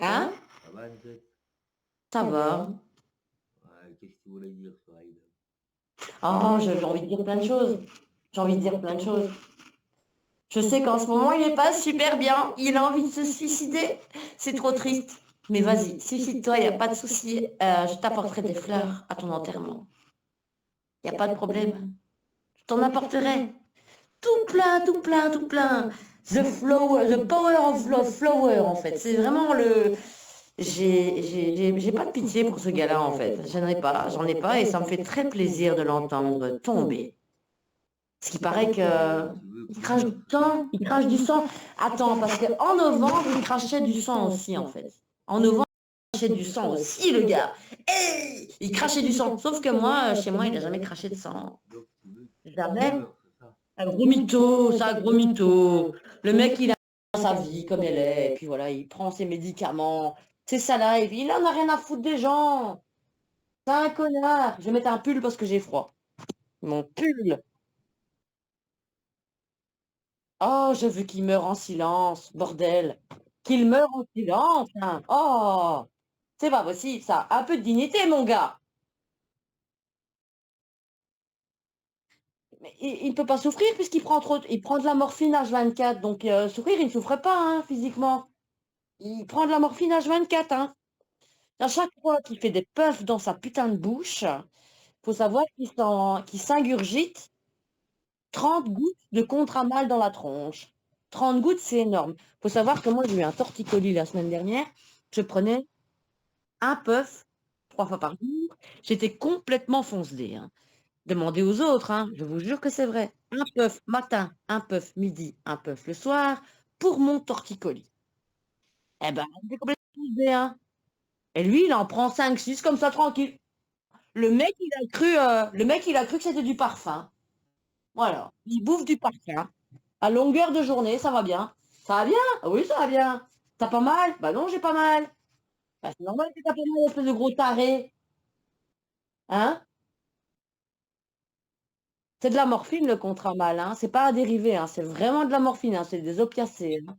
Hein? Ça va, Nicette? Ça va. Ouais, qu'est-ce que tu voulais dire, Sohaïl? Oh, j'ai envie de dire plein de choses. J'ai envie de dire plein de choses. Je sais qu'en ce moment, il est pas super bien. Il a envie de se suicider. C'est trop triste. Mais vas-y, suicide-toi, il n'y a pas de souci. Je t'apporterai des fleurs à ton enterrement. Il n'y a pas de problème. Je t'en apporterai. Tout plein, tout plein, tout plein. The power of love flower, en fait. C'est vraiment le... J'ai pas de pitié pour ce gars-là, en fait. J'en ai pas, et ça me fait très plaisir de l'entendre tomber. Parce qu'il paraît que Tu veux il qu'il crache meure, du c'est ça? sang, il crache du sang. Attends, parce qu'en novembre, il crachait du sang aussi, en fait. En novembre, il crachait du sang aussi, le gars. Hey, il crachait du sang. Sauf que moi, chez moi, il n'a jamais craché de sang. Donc, tu veux qu'il Jamais. meure, c'est ça? Un gros mytho, c'est un gros mytho. Le mec, il a sa vie comme elle est, et puis voilà, il prend ses médicaments, c'est ça là, et puis il en a rien à foutre des gens. C'est un connard. Je vais mettre un pull parce que j'ai froid. Mon pull. Oh, je veux qu'il meure en silence, bordel. Qu'il meure en silence, hein. Oh, c'est pas possible ça. Un peu de dignité, mon gars. Mais il ne peut pas souffrir puisqu'il prend trop, il prend de la morphine H24. Donc souffrir, il ne souffre pas hein, physiquement. Il prend de la morphine H24, hein. À chaque fois qu'il fait des puffs dans sa putain de bouche, faut savoir qu'il s'ingurgite 30 gouttes de contramal dans la tronche. 30 gouttes, c'est énorme. Faut savoir que moi, j'ai eu un torticolis la semaine dernière. Je prenais un puff 3 fois par jour. J'étais complètement foncée, hein. Demandez aux autres, hein. Je vous jure que c'est vrai. Un puff matin, un puff midi, un puff le soir pour mon torticolis. Eh ben, j'étais complètement foncée, hein. Et lui, il en prend 5, 6 comme ça, tranquille. Le mec, il a cru que c'était du parfum. Voilà. Il bouffe du parfum. À longueur de journée, ça va bien. Ça va bien? Ah oui, ça va bien. T'as pas mal? Bah non, j'ai pas mal. Bah, c'est normal que t'as pas mal, espèce de gros taré. Hein? C'est de la morphine, le Contramal, hein. C'est pas un dérivé, hein. C'est vraiment de la morphine, hein. C'est des opiacés, hein.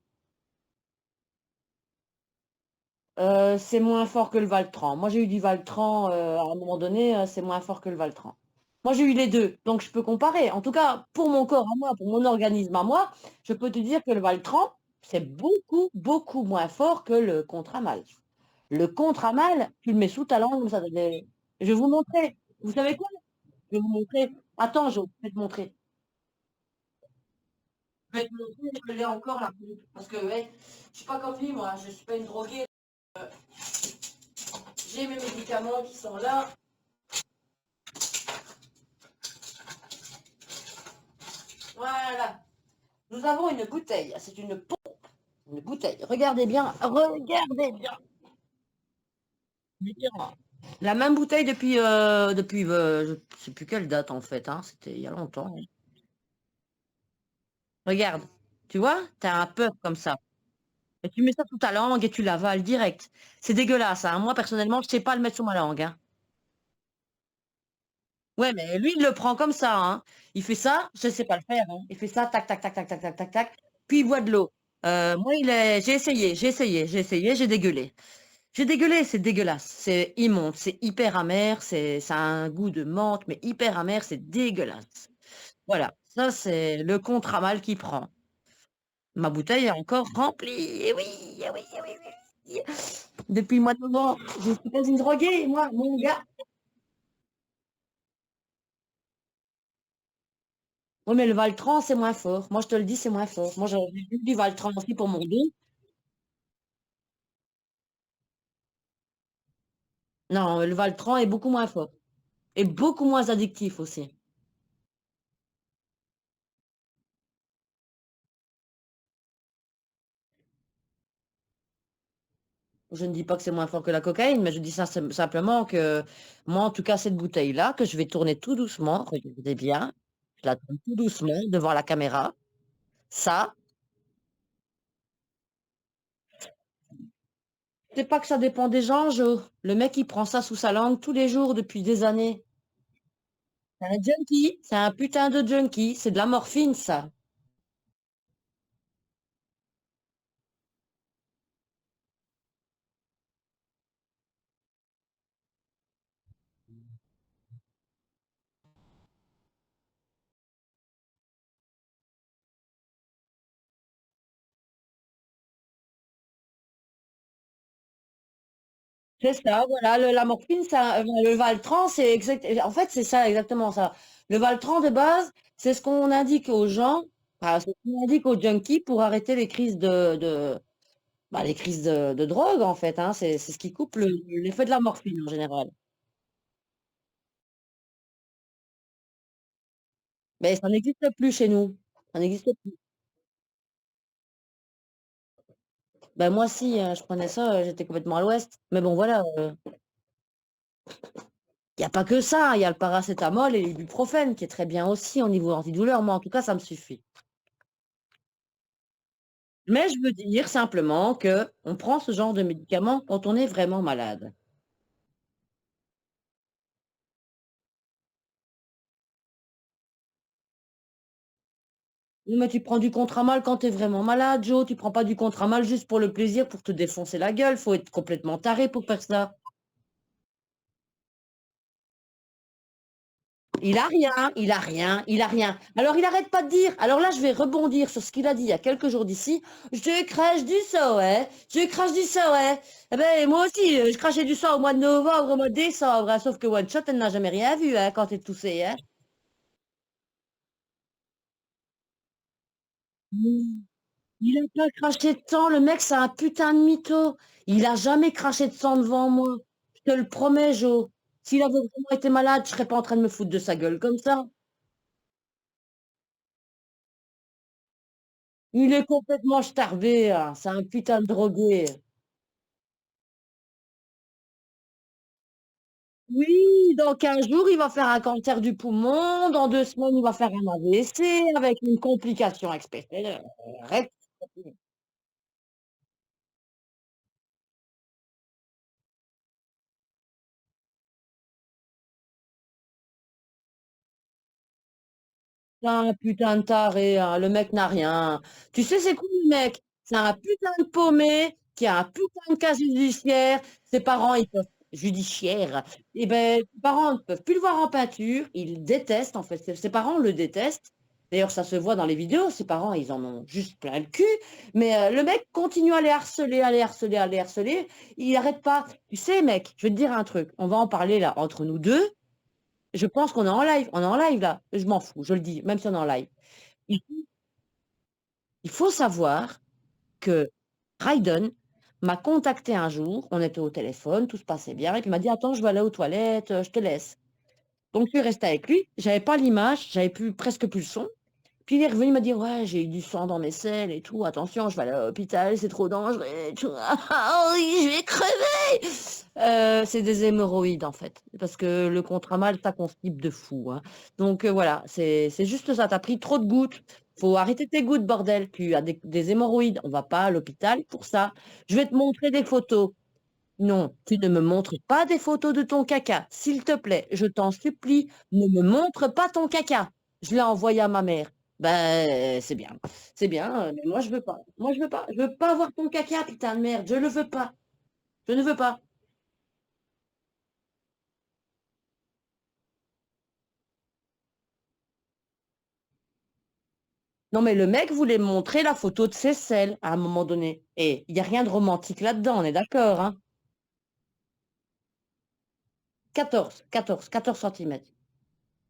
C'est moins fort que le Valtran. Moi, j'ai eu du Valtran à un moment donné, c'est moins fort que le Valtran. Moi, j'ai eu les deux, donc je peux comparer. En tout cas, pour mon corps à moi, pour mon organisme à moi, je peux te dire que le Valtran, c'est beaucoup, beaucoup moins fort que le Contramal. Le Contramal, tu le mets sous ta langue, ça donne. Je vais vous montrer. Vous savez quoi? Je vais vous montrer. Attends, je vais te montrer. Je vais te montrer, je l'ai encore là. Parce que, ouais, je suis pas comme lui, moi. Je suis pas une droguée. J'ai mes médicaments qui sont là. Voilà. Nous avons une bouteille. C'est une pompe. Une bouteille. Regardez bien. Regardez bien. La même bouteille depuis je ne sais plus quelle date en fait. Hein. C'était il y a longtemps. Regarde. Tu vois? Tu as un peur comme ça. Et tu mets ça sous ta langue et tu l'avales direct. C'est dégueulasse. Hein. Moi, personnellement, je ne sais pas le mettre sous ma langue. Hein. Ouais, mais lui, il le prend comme ça. Hein. Il fait ça, je ne sais pas le faire. Hein. Il fait ça, tac, tac, tac, tac, tac, tac, tac, tac. Puis il boit de l'eau. Moi, j'ai dégueulé. J'ai dégueulé, c'est dégueulasse. C'est immonde, c'est hyper amer, ça a un goût de menthe, mais hyper amer, c'est dégueulasse. Voilà, ça c'est le contre-amal qui prend. Ma bouteille est encore remplie. Eh oui, eh oui, eh oui, eh oui. Depuis le mois de novembre, je suis pas une droguée, moi, mon gars. Oui, mais le Valtran, c'est moins fort. Moi, je te le dis, c'est moins fort. Moi, j'ai eu du Valtran aussi pour mon dos. Non, le Valtran est beaucoup moins fort. Et beaucoup moins addictif aussi. Je ne dis pas que c'est moins fort que la cocaïne, mais je dis ça simplement que moi, en tout cas, cette bouteille-là, que je vais tourner tout doucement, regardez bien, je la tourne tout doucement devant la caméra. Ça, c'est pas que ça dépend des gens, Jo. Le mec, il prend ça sous sa langue tous les jours depuis des années. C'est un junkie, c'est un putain de junkie, c'est de la morphine, ça. C'est ça, voilà, la morphine, ça, le Valtran, c'est exact en fait, c'est ça, exactement ça. Le Valtran, de base, c'est ce qu'on indique aux gens, enfin, c'est ce qu'on indique aux junkies pour arrêter les crises les crises de drogue, en fait, hein. C'est ce qui coupe l'effet de la morphine, en général. Mais ça n'existe plus chez nous. Ça n'existe plus. Ben, moi, si, je prenais ça, j'étais complètement à l'ouest. Mais bon, voilà, il y a pas que ça, il y a le paracétamol et l'ibuprofène qui est très bien aussi au niveau antidouleur. Moi, en tout cas, ça me suffit. Mais je veux dire simplement qu'on prend ce genre de médicaments quand on est vraiment malade. Oui, mais tu prends du Contramal quand tu es vraiment malade, Joe, tu prends pas du Contramal juste pour le plaisir, pour te défoncer la gueule, faut être complètement taré pour faire ça. Il a rien, il a rien, il a rien. Alors il arrête pas de dire, alors là je vais rebondir sur ce qu'il a dit il y a quelques jours d'ici, je crache du sang, ouais, je crache du sang, ouais. Eh ben moi aussi, je crachais du sang au mois de novembre, au mois de décembre, hein, sauf que One Shot, elle n'a jamais rien vu, hein, quand t'es toussé, hein. Il a pas craché de sang, le mec, c'est un putain de mytho. Il a jamais craché de sang devant moi. Je te le promets, Jo. S'il avait vraiment été malade, je serais pas en train de me foutre de sa gueule comme ça. Il est complètement starbé, hein. C'est un putain de drogué. Oui, dans 15 jours, il va faire un cancer du poumon. Dans 2 semaines, il va faire un AVC avec une complication exceptionnelle. Arrête. C'est un putain de taré, hein, le mec n'a rien. Tu sais c'est quoi le mec? C'est un putain de paumé qui a un putain de casier judiciaire. Ses parents, ils peuvent judiciaire. Et ben, ses parents ne peuvent plus le voir en peinture. Ils le détestent en fait. Ses parents le détestent. D'ailleurs, ça se voit dans les vidéos. Ses parents, ils en ont juste plein le cul. Mais le mec continue à les harceler, à les harceler, à les harceler. Il n'arrête pas. Tu sais, mec, je vais te dire un truc. On va en parler là entre nous deux. Je pense qu'on est en live. On est en live là. Je m'en fous, je le dis, même si on est en live. Il il faut savoir que Raiden m'a contacté un jour, on était au téléphone, tout se passait bien, et puis il m'a dit: «Attends, je vais aller aux toilettes, je te laisse». Donc je suis restée avec lui, j'avais pas l'image, j'avais plus presque plus le son. Puis il est revenu, il m'a dit: «Ouais, j'ai eu du sang dans mes selles et tout, attention, je vais aller à l'hôpital, c'est trop dangereux et tout. Ah oui, je vais crever!» C'est des hémorroïdes en fait, parce que le Contramal, ça constipe de fou, hein. Donc voilà, c'est juste ça, tu as pris trop de gouttes. Faut arrêter tes gouttes, bordel. Tu as des hémorroïdes, on va pas à l'hôpital pour ça. Je vais te montrer des photos. Non, tu ne me montres pas des photos de ton caca, s'il te plaît, je t'en supplie, ne me montre pas ton caca. Je l'ai envoyé à ma mère. Ben, c'est bien, mais moi je veux pas. Moi je veux pas voir ton caca, putain de merde, je le veux pas. Je ne veux pas. Non, mais le mec voulait me montrer la photo de ses selles à un moment donné. Et il y a rien de romantique là-dedans, on est d'accord, hein? 14 centimètres.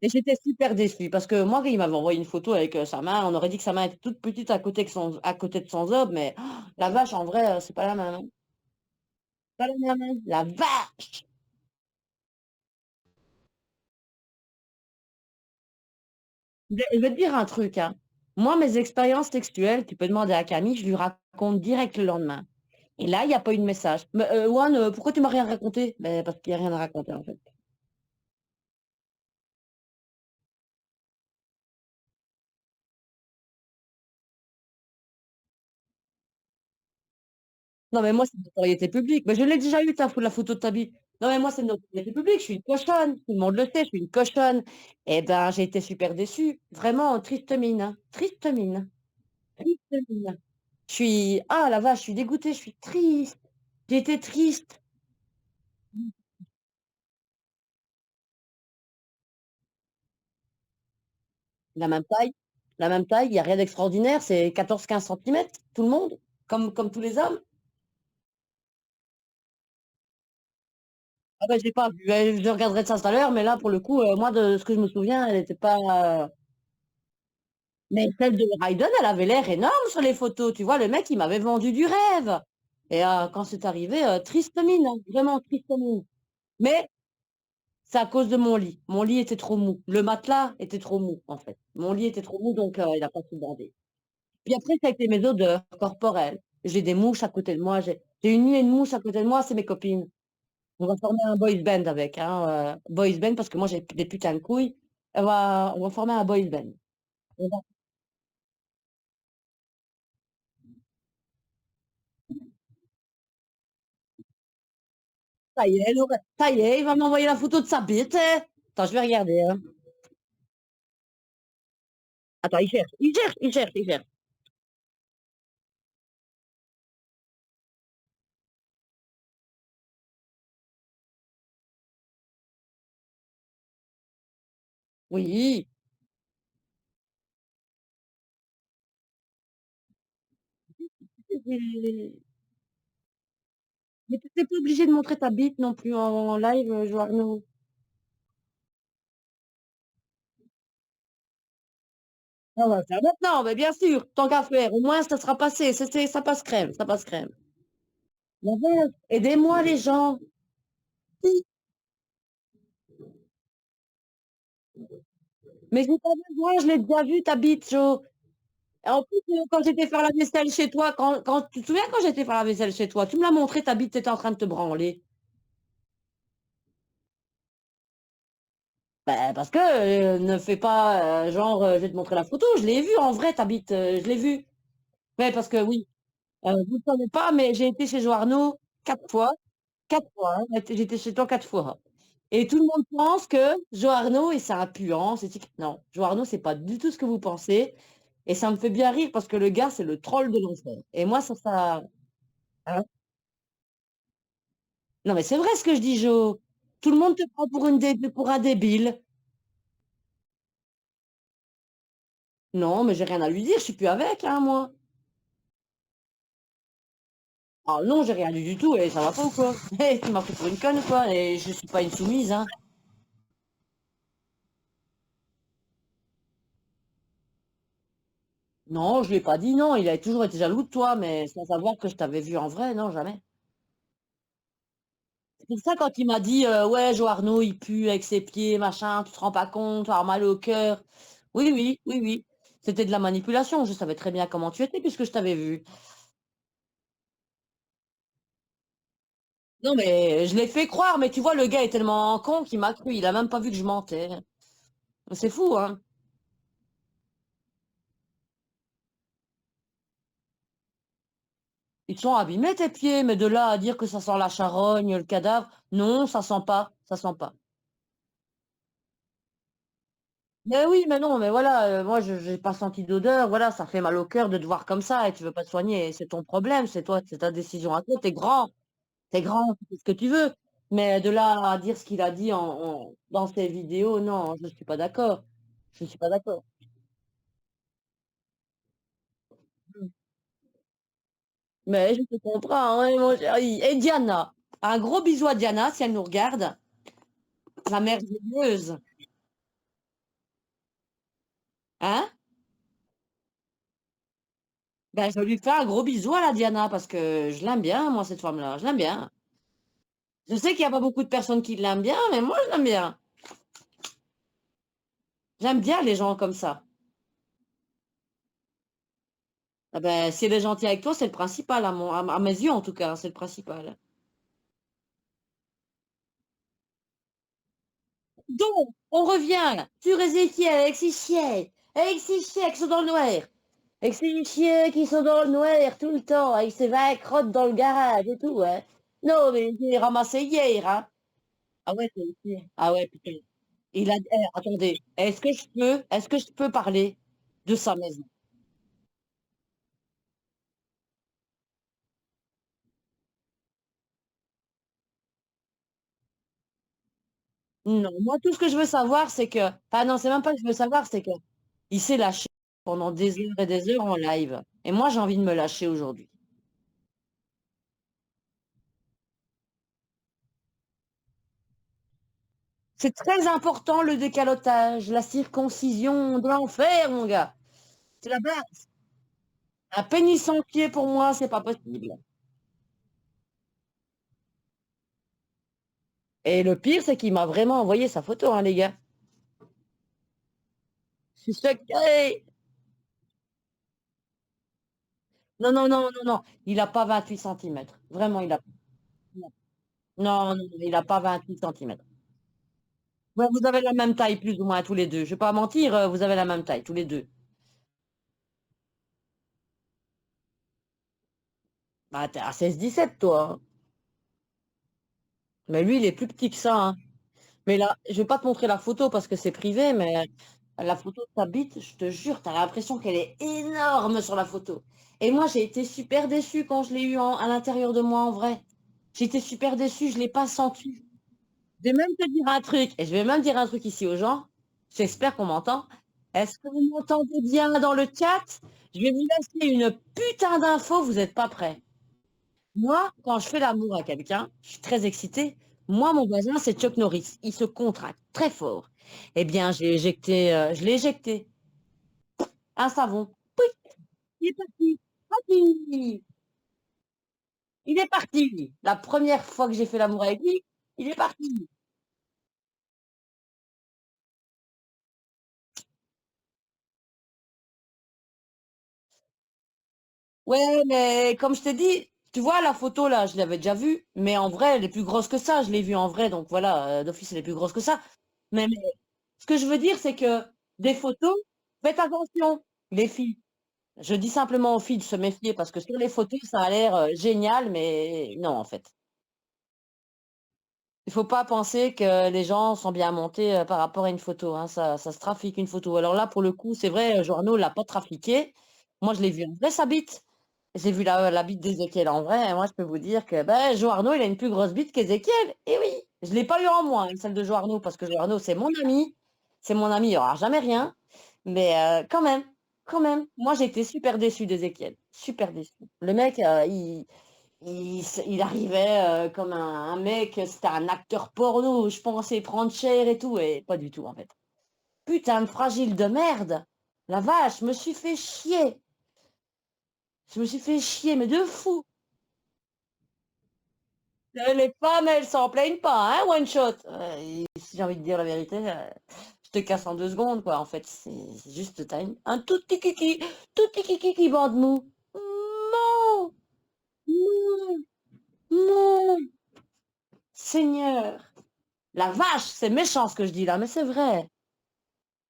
Et j'étais super déçue parce que moi, il m'avait envoyé une photo avec, sa main, on aurait dit que sa main était toute petite à côté de son zob, mais la vache, en vrai, c'est pas la même, hein. Pas la même, hein. La vache! Je vais te dire un truc, hein. Moi, mes expériences sexuelles, tu peux demander à Camille, je lui raconte direct le lendemain. Et là, il y a pas eu de message. «Mais, One, pourquoi tu m'as rien raconté?» «Beh, parce qu'il y a rien à raconter, en fait». Non, mais moi, c'est de notoriété publique. Mais je l'ai déjà eu la photo de ta bite. Non, mais moi, c'est de notoriété publique. Je suis une cochonne. Tout le monde le sait, je suis une cochonne. Eh ben, j'ai été super déçue. Vraiment, triste mine, hein. Triste mine. Triste mine. Ah la vache, je suis dégoûtée, je suis triste. J'ai été triste. La même taille. La même taille, il y a rien d'extraordinaire. C'est 14 15 centimètres, tout le monde. Comme tous les hommes. Ah bah, j'ai pas vu, je regarderai ça tout à l'heure, mais là, pour le coup, moi, de ce que je me souviens, elle était pas, mais celle de Raiden, elle avait l'air énorme sur les photos, tu vois? Le mec, il m'avait vendu du rêve et quand c'est arrivé, triste mine, hein, vraiment triste mine. Mais c'est à cause de mon lit. Mon lit était trop mou. Le matelas était trop mou, en fait. Mon lit était trop mou, donc il a pas supporté. Puis après, ça a été mes odeurs corporelles. J'ai des mouches à côté de moi, j'ai une nuée de mouches à côté de moi, c'est mes copines. On va former un boys band avec, hein, boys band parce que moi j'ai des putains de couilles. On va former un boys band. On va ça y est, il va m'envoyer la photo de sa bite, Attends, je vais regarder, hein. Attends, il cherche, il cherche, il cherche, il cherche. Oui, mais tu es pas obligé de montrer ta bite non plus en live, Joanno. On va le faire maintenant, mais bien sûr, tant qu'à faire, au moins ça sera passé, ça passe crème, ça passe crème. La vache, aidez-moi les gens. Mais j'ai pas besoin, je l'ai déjà vu ta bite, Jo. Et en plus, quand j'étais faire la vaisselle chez toi, quand tu te souviens quand j'étais faire la vaisselle chez toi, tu me l'as montré ta bite, tu étais en train de te branler. Bah, parce que, ne fais pas, genre, je vais te montrer la photo, je l'ai vue en vrai ta bite, je l'ai vue. Ouais, parce que oui, vous ne savez pas, mais j'ai été chez Joarno 4 fois, 4 fois, hein, j'étais chez toi 4 fois. Et tout le monde pense que Joarno et c'est un puant, non, Joarno, c'est pas du tout ce que vous pensez et ça me fait bien rire parce que le gars, c'est le troll de l'enfer et moi ça hein? Non, mais c'est vrai ce que je dis, Jo. Tout le monde te prend pour un débile. Non, mais j'ai rien à lui dire, je suis plus avec, hein, moi. Ah non, j'ai rien dit du tout et ça va pas ou quoi? Tu m'as pris pour une conne ou quoi? Et je suis pas une soumise, hein. Non, je lui ai pas dit non, il a toujours été jaloux de toi, mais sans savoir que je t'avais vu en vrai, non, jamais. C'est pour ça quand il m'a dit, «Ouais, Jo Arnaud, il pue avec ses pieds, machin, tu te rends pas compte, tu vas avoir mal au cœur». Oui, oui, oui, oui. C'était de la manipulation, je savais très bien comment tu étais puisque je t'avais vu. Non, mais je l'ai fait croire, mais tu vois, le gars est tellement con qu'il m'a cru, il a même pas vu que je mentais. C'est fou, hein. Ils te sont abîmés tes pieds, mais de là à dire que ça sent la charogne, le cadavre, non, ça sent pas, ça sent pas. Mais oui, mais non, mais voilà, moi je j'ai pas senti d'odeur, voilà, ça fait mal au cœur de te voir comme ça et tu veux pas te soigner, c'est ton problème, c'est toi, c'est ta décision à toi, tu grand, tu fais ce que tu veux. Mais de là à dire ce qu'il a dit dans ses vidéos, non, je suis pas d'accord. Je suis pas d'accord. Mmh. Mais je te comprends, hein, mon chéri. Et Diana, un gros bisou à Diana si elle nous regarde, la merveilleuse, hein? Ben, je lui fais un gros bisou à la Diana parce que je l'aime bien, moi, cette femme-là, je l'aime bien. Je sais qu'il y a pas beaucoup de personnes qui l'aiment bien, mais moi, je l'aime bien. J'aime bien les gens comme ça. Ah ben, si elle est gentille avec toi, c'est le principal, à mes yeux en tout cas, c'est le principal. Donc, on revient sur Ézéchiel avec ses chiens qui sont dans le noir, avec ses chiens qui sont dans le noir tout le temps, avec ses 20 crottes dans le garage et tout, hein. Non, mais j'ai ramassé hier, hein. Ah ouais, c'est ici. Ah ouais, putain. Attendez, est-ce que je peux parler de sa maison? Non, moi, tout ce que je veux savoir, c'est que, enfin non, c'est même pas que je veux savoir, c'est que il s'est lâché pendant des heures et des heures en live. Et moi, j'ai envie de me lâcher aujourd'hui. C'est très important le décalotage, la circoncision de l'enfer, mon gars. C'est la base. Un pénis entier pour moi, c'est pas possible. Et le pire, c'est qu'il m'a vraiment envoyé sa photo, hein, les gars. Je suis choquée. Non, non, non, non, non, il a pas 28 centimètres. Vraiment, il a non, non, non, il a pas 28 centimètres. Ouais, vous avez la même taille plus ou moins tous les 2. Je vais pas mentir, vous avez la même taille tous les 2. Bah, tu es à 16-17 toi, hein. Mais lui, il est plus petit que ça, hein. Mais là, je vais pas te montrer la photo parce que c'est privé, mais la photo de ta bite, je te jure, tu as l'impression qu'elle est énorme sur la photo. Et moi, j'ai été super déçue quand je l'ai eu à l'intérieur de moi en vrai. J'étais super déçue, je l'ai pas senti. Je vais même te dire un truc, et je vais même dire un truc ici aux gens. J'espère qu'on m'entend. Est-ce que vous m'entendez bien dans le chat? Je vais vous laisser une putain d'info, vous êtes pas prêts. Moi, quand je fais l'amour à quelqu'un, je suis très excitée. Moi, mon voisin, c'est Chuck Norris. Il se contracte très fort. Eh bien, je l'ai éjecté. Un savon. Pouic, il est parti. Parti. Il est parti. La première fois que j'ai fait l'amour avec lui, il est parti. Ouais, mais comme je t'ai dit, tu vois, la photo là, je l'avais déjà vue, mais en vrai, elle est plus grosse que ça. Je l'ai vue en vrai, donc voilà, d'office, elle est plus grosse que ça. Mais ce que je veux dire, c'est que des photos, faites attention, les filles. Je dis simplement aux filles de se méfier parce que sur les photos, ça a l'air, génial, mais non, en fait. Il faut pas penser que les gens sont bien montés, par rapport à une photo, hein. Ça se trafique une photo. Alors là, pour le coup, c'est vrai, Joarno l'a pas trafiqué. Moi, je l'ai vu en vrai sa bite. J'ai vu la bite d'Ézéchiel en vrai et moi, je peux vous dire que, ben, Joarno, il a une plus grosse bite qu'Ézéchiel. Et oui! Je l'ai pas eu en moi, hein, celle de Joarno, parce que Joarno, c'est mon ami. C'est mon ami, il y aura jamais rien. Mais quand même, moi, j'ai été super déçue d'Ézéchiel, super déçue. Le mec, il arrivait, comme un mec, c'était un acteur porno, je pensais prendre cher et tout et pas du tout, en fait. Putain de fragile de merde! La vache, je me suis fait chier! Je me suis fait chier, mais de fou! Les femmes, elles s'en plaignent pas, hein, one shot! Si j'ai envie de dire la vérité, je te casse en 2 secondes, quoi, en fait. C'est juste, tu un tout petit kiki bande mou. Non! Non! Non! Seigneur! La vache, c'est méchant ce que je dis là, mais c'est vrai.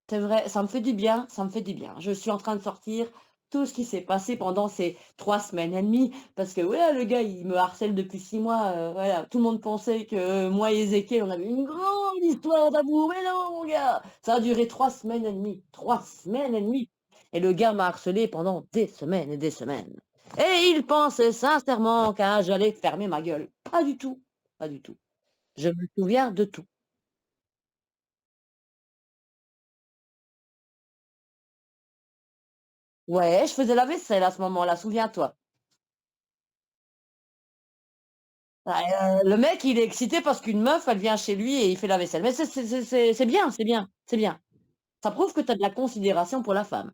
C'est vrai, ça me fait du bien, ça me fait du bien. Je suis en train de sortir tout ce qui s'est passé pendant ces 3 semaines et demie parce que ouais, le gars, il me harcèle depuis 6 mois, voilà. Tout le monde pensait que moi et Ézéchiel, on avait une grande histoire d'amour, mais non, mon gars! Ça a duré 3 semaines et demie, 3 semaines et demie et le gars m'a harcelé pendant des semaines et des semaines et il pensait sincèrement que j'allais fermer ma gueule. Pas du tout, pas du tout. Je me souviens de tout. Ouais, je faisais la vaisselle à ce moment-là, souviens-toi. Le mec, il est excité parce qu'une meuf, elle vient chez lui et il fait la vaisselle. Mais c'est bien, c'est bien, c'est bien. Ça prouve que tu as de la considération pour la femme.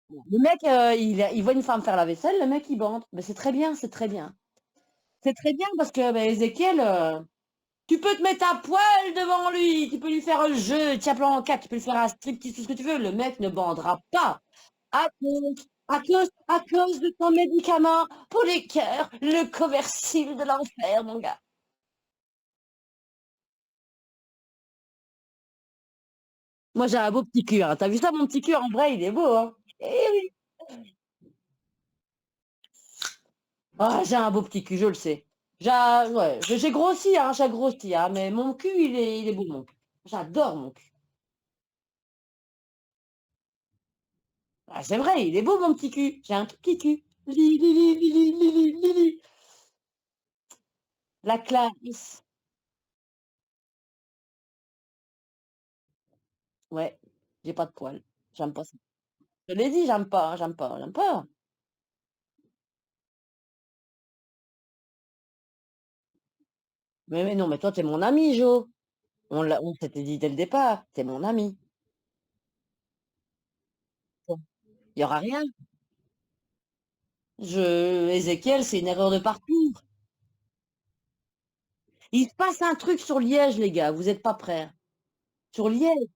Le mec, il voit une femme faire la vaisselle, le mec, il bande. Mais c'est très bien, c'est très bien. C'est très bien parce que, bah, Ézéchiel, tu peux te mettre à poil devant lui, tu peux lui faire un jeu, Diable en 4, tu peux lui faire un striptease, tout ce que tu veux. Le mec ne bandera pas. À cause de ton médicament pour les cœurs, le Coversil de l'enfer, mon gars. Moi, j'ai un beau petit cul, hein. Tu vu ça, mon petit cul? En vrai, il est beau, hein. Eh oui. Ah, j'ai un beau petit cul, je le sais. Ouais, j'ai grossi, hein, j'ai grossi, hein, mais mon cul, il est beau, mon cul. J'adore mon cul. Ah, c'est vrai, il est beau, mon petit cul. J'ai un tout petit cul. Li, li, li, li, li, li, li, li, li. La Clarisse. Ouais, j'ai pas de poils. J'aime pas ça. Je l'ai dit, j'aime pas, hein, j'aime pas, j'aime pas. Mais non, mais toi, tu es mon ami, Jo. On s'était dit dès le départ, tu es mon ami. Bon, il y aura rien. Ézéchiel, c'est une erreur de parcours. Il se passe un truc sur Liège, les gars, vous êtes pas prêts, hein. Sur Liège,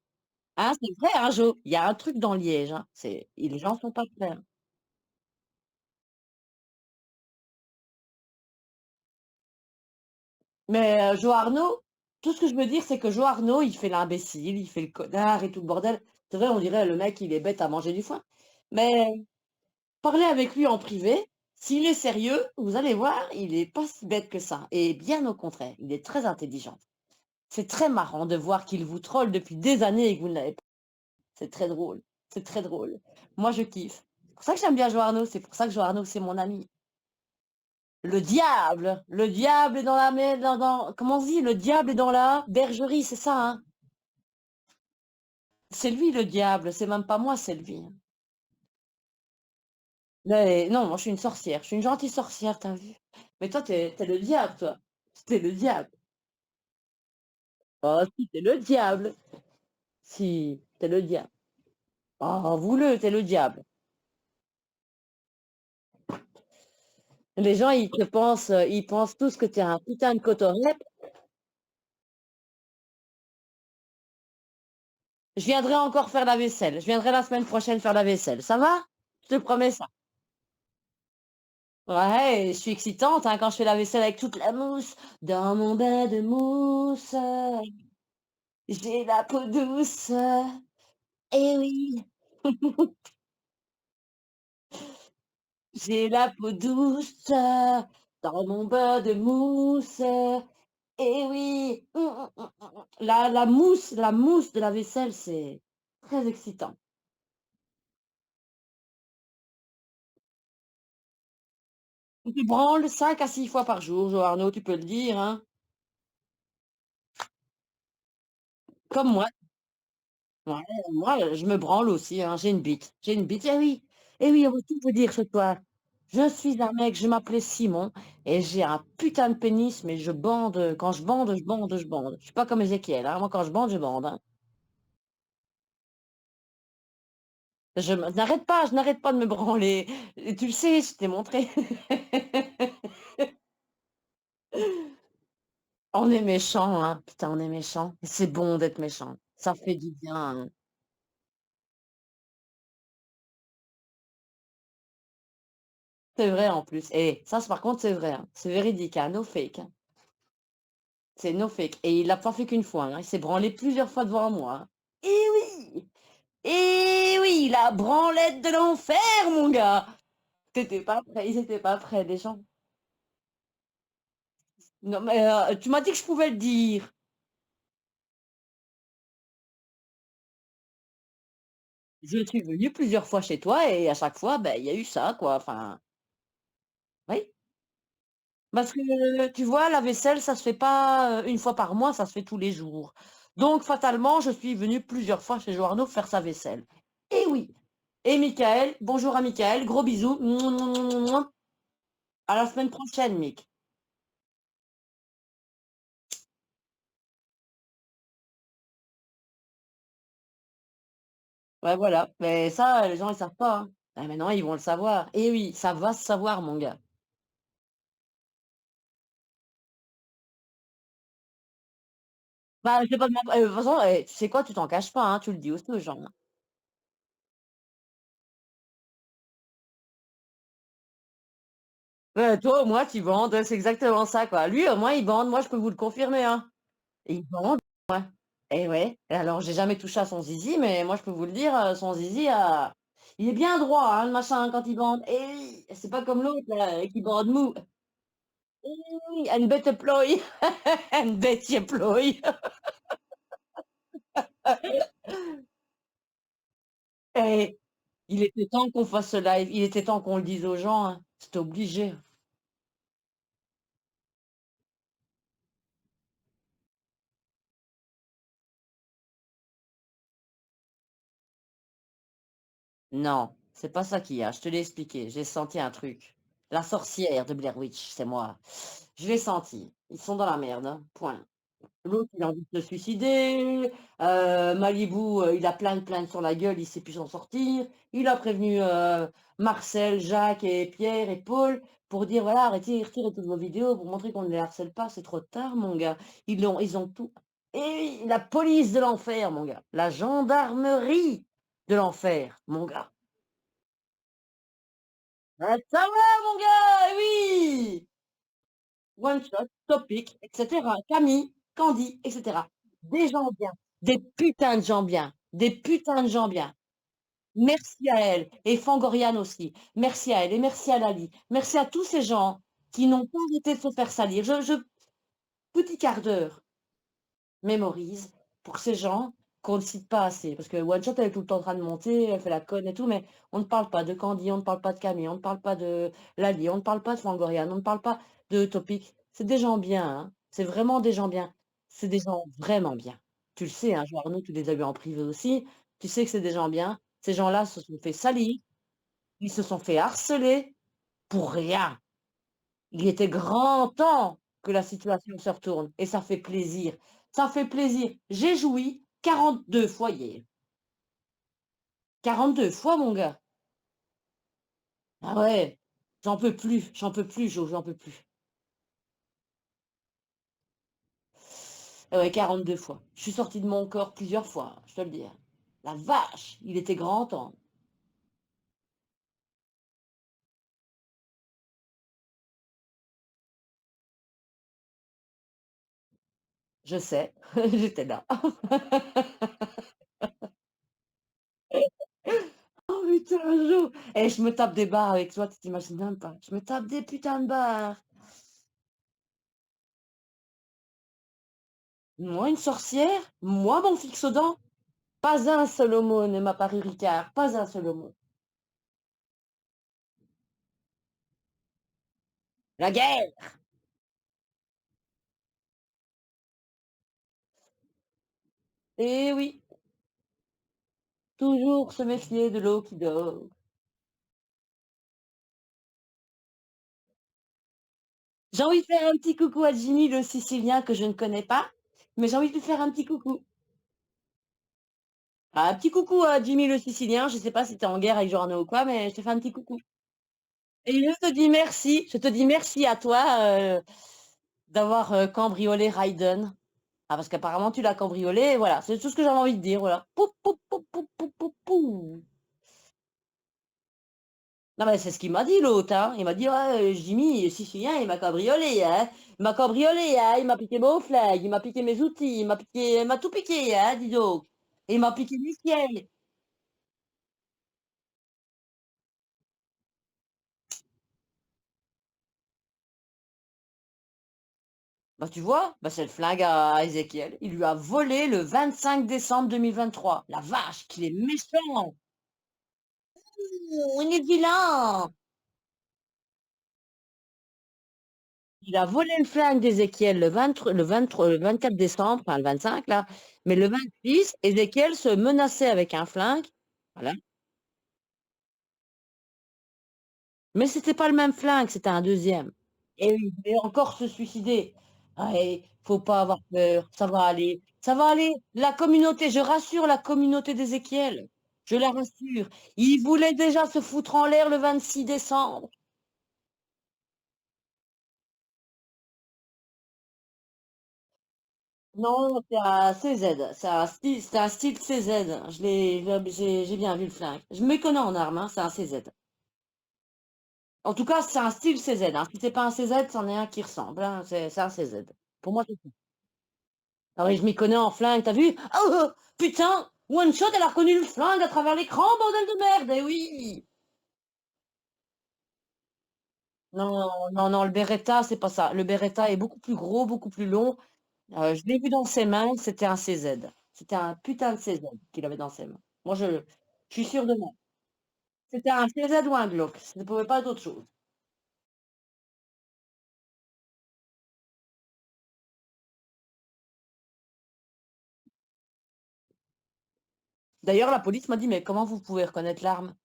hein, c'est vrai, hein, Jo? Il y a un truc dans Liège, hein, c'est et les gens sont pas prêts, hein. Mais Jo Arnaud, tout ce que je veux dire, c'est que Jo Arnaud, il fait l'imbécile, il fait le connard et tout le bordel. C'est vrai, on dirait le mec, il est bête à manger du foin. Mais parlez avec lui en privé, s'il est sérieux, vous allez voir, il est pas si bête que ça et bien au contraire, il est très intelligent. C'est très marrant de voir qu'il vous troll depuis des années et que vous ne l'avez pas. C'est très drôle, c'est très drôle. Moi, je kiffe. C'est pour ça que j'aime bien Jo Arnaud, c'est pour ça que Jo Arnaud, c'est mon ami. Le diable est dans la comment on dit? Le diable est dans la bergerie, c'est ça, hein? C'est lui le diable, c'est même pas moi, c'est lui, hein. Mais non, moi je suis une sorcière, je suis une gentille sorcière, tu vu? Mais toi, tu es le diable, toi. Tu le diable. Oh si, tu le diable. Si, tu le diable. Oh, voulu, tu le diable. Les gens, ils pensent tous que tu es un putain de cotorep. Je viendrai encore faire la vaisselle. Je viendrai la semaine prochaine faire la vaisselle. Ça va? Je te promets ça. Ouais, je suis excitante, hein, quand je fais la vaisselle avec toute la mousse. Dans mon bain de mousse, j'ai la peau douce. Eh oui, j'ai la peau douce. Dans mon bain de mousse. Eh oui. La mousse de la vaisselle, c'est très excitant. Tu branles 5 à 6 fois par jour, Jo Arnaud, tu peux le dire, hein. Comme moi. Ouais, moi, je me branle aussi, hein, j'ai une bite. J'ai une bite, eh oui, on va tout vous dire ce soir. Je suis un mec, je m'appelais Simon et j'ai un putain de pénis, mais je bande, quand je bande, je bande, je bande. Je suis pas comme Ézéchiel, hein. Moi, quand je bande, hein. Je n'arrête pas de me branler. Et tu le sais, je t'ai montré. On est méchant, hein. Putain, on est méchant. C'est bon d'être méchant. Ça fait du bien, hein. C'est vrai en plus. Et ça, par contre, c'est vrai, hein. C'est véridique, hein, no fake, hein. C'est no fake et il l'a pas fait qu'une fois, hein, il s'est branlé plusieurs fois devant moi, hein. Oui! Oui, la branlette de l'enfer, mon gars! Tu pas prêt, ils étaient pas prêts, les gens. Non, mais tu m'as dit que je pouvais le dire. Je suis venue plusieurs fois chez toi et à chaque fois, ben, il y a eu ça, quoi, enfin, oui. Parce que, tu vois, la vaisselle, ça se fait pas, 1 fois par mois, ça se fait tous les jours. Donc fatalement, je suis venue plusieurs fois chez Joarno faire sa vaisselle. Et oui! Et Michael, bonjour à Michael, gros bisous. Mouah, mouah, mouah, mouah. À la semaine prochaine, Mick. Ouais, voilà. Mais ça, les gens, ils savent pas, hein. Ah, maintenant, ils vont le savoir. Et oui, ça va se savoir, mon gars. Bah, je sais pas de toute façon, tu sais quoi? Tu t'en caches pas, hein, tu le dis aussi aux gens, hein. Toi, au moins, tu bandes, c'est exactement ça, quoi. Lui, au moins, il bande, moi, je peux vous le confirmer, hein. Il bande, ouais. Et ouais. Et alors, j'ai jamais touché à son zizi, mais moi, je peux vous le dire, son zizi, il est bien droit, hein, le machin, quand il bande. Et oui, c'est pas comme l'autre, là, qui bande mou. Oui, une bête ploie. Une bête ploie. Et il était temps qu'on fasse ce live, il était temps qu'on le dise aux gens, hein. C'était obligé. Non, c'est pas ça qu'il y a, je te l'ai expliqué, j'ai senti un truc. La sorcière de Blair Witch, c'est moi. Je l'ai senti. Ils sont dans la merde, hein, point. L'autre, il a envie de se suicider, Malibu, il a plein de plaintes sur la gueule, il sait plus s'en sortir. Il a prévenu, Marcel, Jacques et Pierre et Paul pour dire: «Voilà, arrêtez, retirez toutes vos vidéos pour montrer qu'on ne les harcèle pas, c'est trop tard mon gars». Ils ont tout et la police de l'enfer mon gars, la gendarmerie de l'enfer mon gars. Ah ça va mon gars, oui! One Shot, Topic, et cetera, Camille, Candy, et cetera. Des gens bien, des putains de gens bien, des putains de gens bien. Merci à elle et Fangoriane aussi. Merci à elle et merci à Lali. Merci à tous ces gens qui n'ont pas arrêté de se faire salir. Petit quart d'heure mémorise pour ces gens qu'on ne cite pas assez. Parce que One Shot, elle est tout le temps en train de monter, elle fait la conne et tout, mais on ne parle pas de Candy, on ne parle pas de Camille, on ne parle pas de Lali, on ne parle pas de Fangoriane, on ne parle pas de Topic. C'est des gens bien, hein. C'est vraiment des gens bien. C'est des gens vraiment bien. Tu le sais, hein, Joe Arnaud, tu les as vus en privé aussi. Tu sais que c'est des gens bien. Ces gens-là se sont fait salir, ils se sont fait harceler pour rien. Il était grand temps que la situation se retourne et ça fait plaisir. Ça fait plaisir. J'ai joui 42 fois hier. 42 fois, mon gars. Ah ouais, j'en peux plus, Jo, j'en peux plus. Ah ouais, 42 fois. Je suis sortie de mon corps plusieurs fois, je te le dis, hein. La vache, il était grand temps. Je sais, j'étais là. Oh putain, Jo! Et je me tape des barres avec toi, tu t'imagines même pas. Je me tape des putains de barres. Moi, une sorcière? Moi, mon Fixodent? Pas un seul mot ne m'a paru Ricard, pas un seul mot. La guerre! Eh oui, toujours se méfier de l'eau qui dort. J'ai envie de faire un petit coucou à Jimmy le Sicilien que je ne connais pas, mais j'ai envie de lui faire un petit coucou. Un petit coucou à Jimmy le Sicilien, je sais pas si tu es en guerre avec Giordano ou quoi, mais je te fais un petit coucou. Et je te dis merci à toi, d'avoir, cambriolé Raiden. Ah parce qu'apparemment tu l'as cambriolé, voilà, c'est tout ce que j'avais envie de dire, voilà. Pou pou pou pou pou pou pou. Non, mais c'est ce qu'il m'a dit l'autre, hein. Il m'a dit: «Ouais, Jimmy, sicilien, il m'a cambriolé, hein. Il m'a cambriolé, hein. Il m'a piqué mon flingue, il m'a piqué mes outils, il m'a tout piqué, hein, dis donc. Et il m'a piqué mes ciels». Bah, tu vois? Bah, c'est le flingue à Ézéchiel. Il lui a volé le 25 décembre 2023. La vache, qu'il est méchant! Ouh, il est vilain! Il a volé le flingue d'Ézéchiel le 24 décembre, enfin le 25 là, mais le 26, Ézéchiel se menaçait avec un flingue. Voilà. Mais c'était pas le même flingue, c'était un deuxième. Et il voulait encore se suicider. Ouais, faut pas avoir peur, ça va aller, ça va aller. La communauté, je rassure la communauté d'Ézéchiel, je la rassure. Il voulait déjà se foutre en l'air le 26 décembre. Non, c'est un CZ, c'est un style CZ. J'ai bien vu le flingue. Je me connais en armes, hein, c'est un CZ. En tout cas, c'est un style CZ, hein. Si c'est pas un CZ, c'en est un qui ressemble, hein, c'est un CZ. Pour moi, c'est ça. Ah oui, je m'y connais en flingue, tu vu? Oh, oh, putain! One Shot, elle a reconnu le flingue à travers l'écran, bordel de merde! Eh oui! Non, non, non, le Beretta, c'est pas ça. Le Beretta est beaucoup plus gros, beaucoup plus long. Je l'ai vu dans ses mains, c'était un CZ. C'était un putain de CZ qu'il avait dans ses mains. Moi, je suis sûre de moi. C'était un CZ ou un Glock, ça ne pouvait pas être autre chose. D'ailleurs, la police m'a dit: «Mais comment vous pouvez reconnaître l'arme?»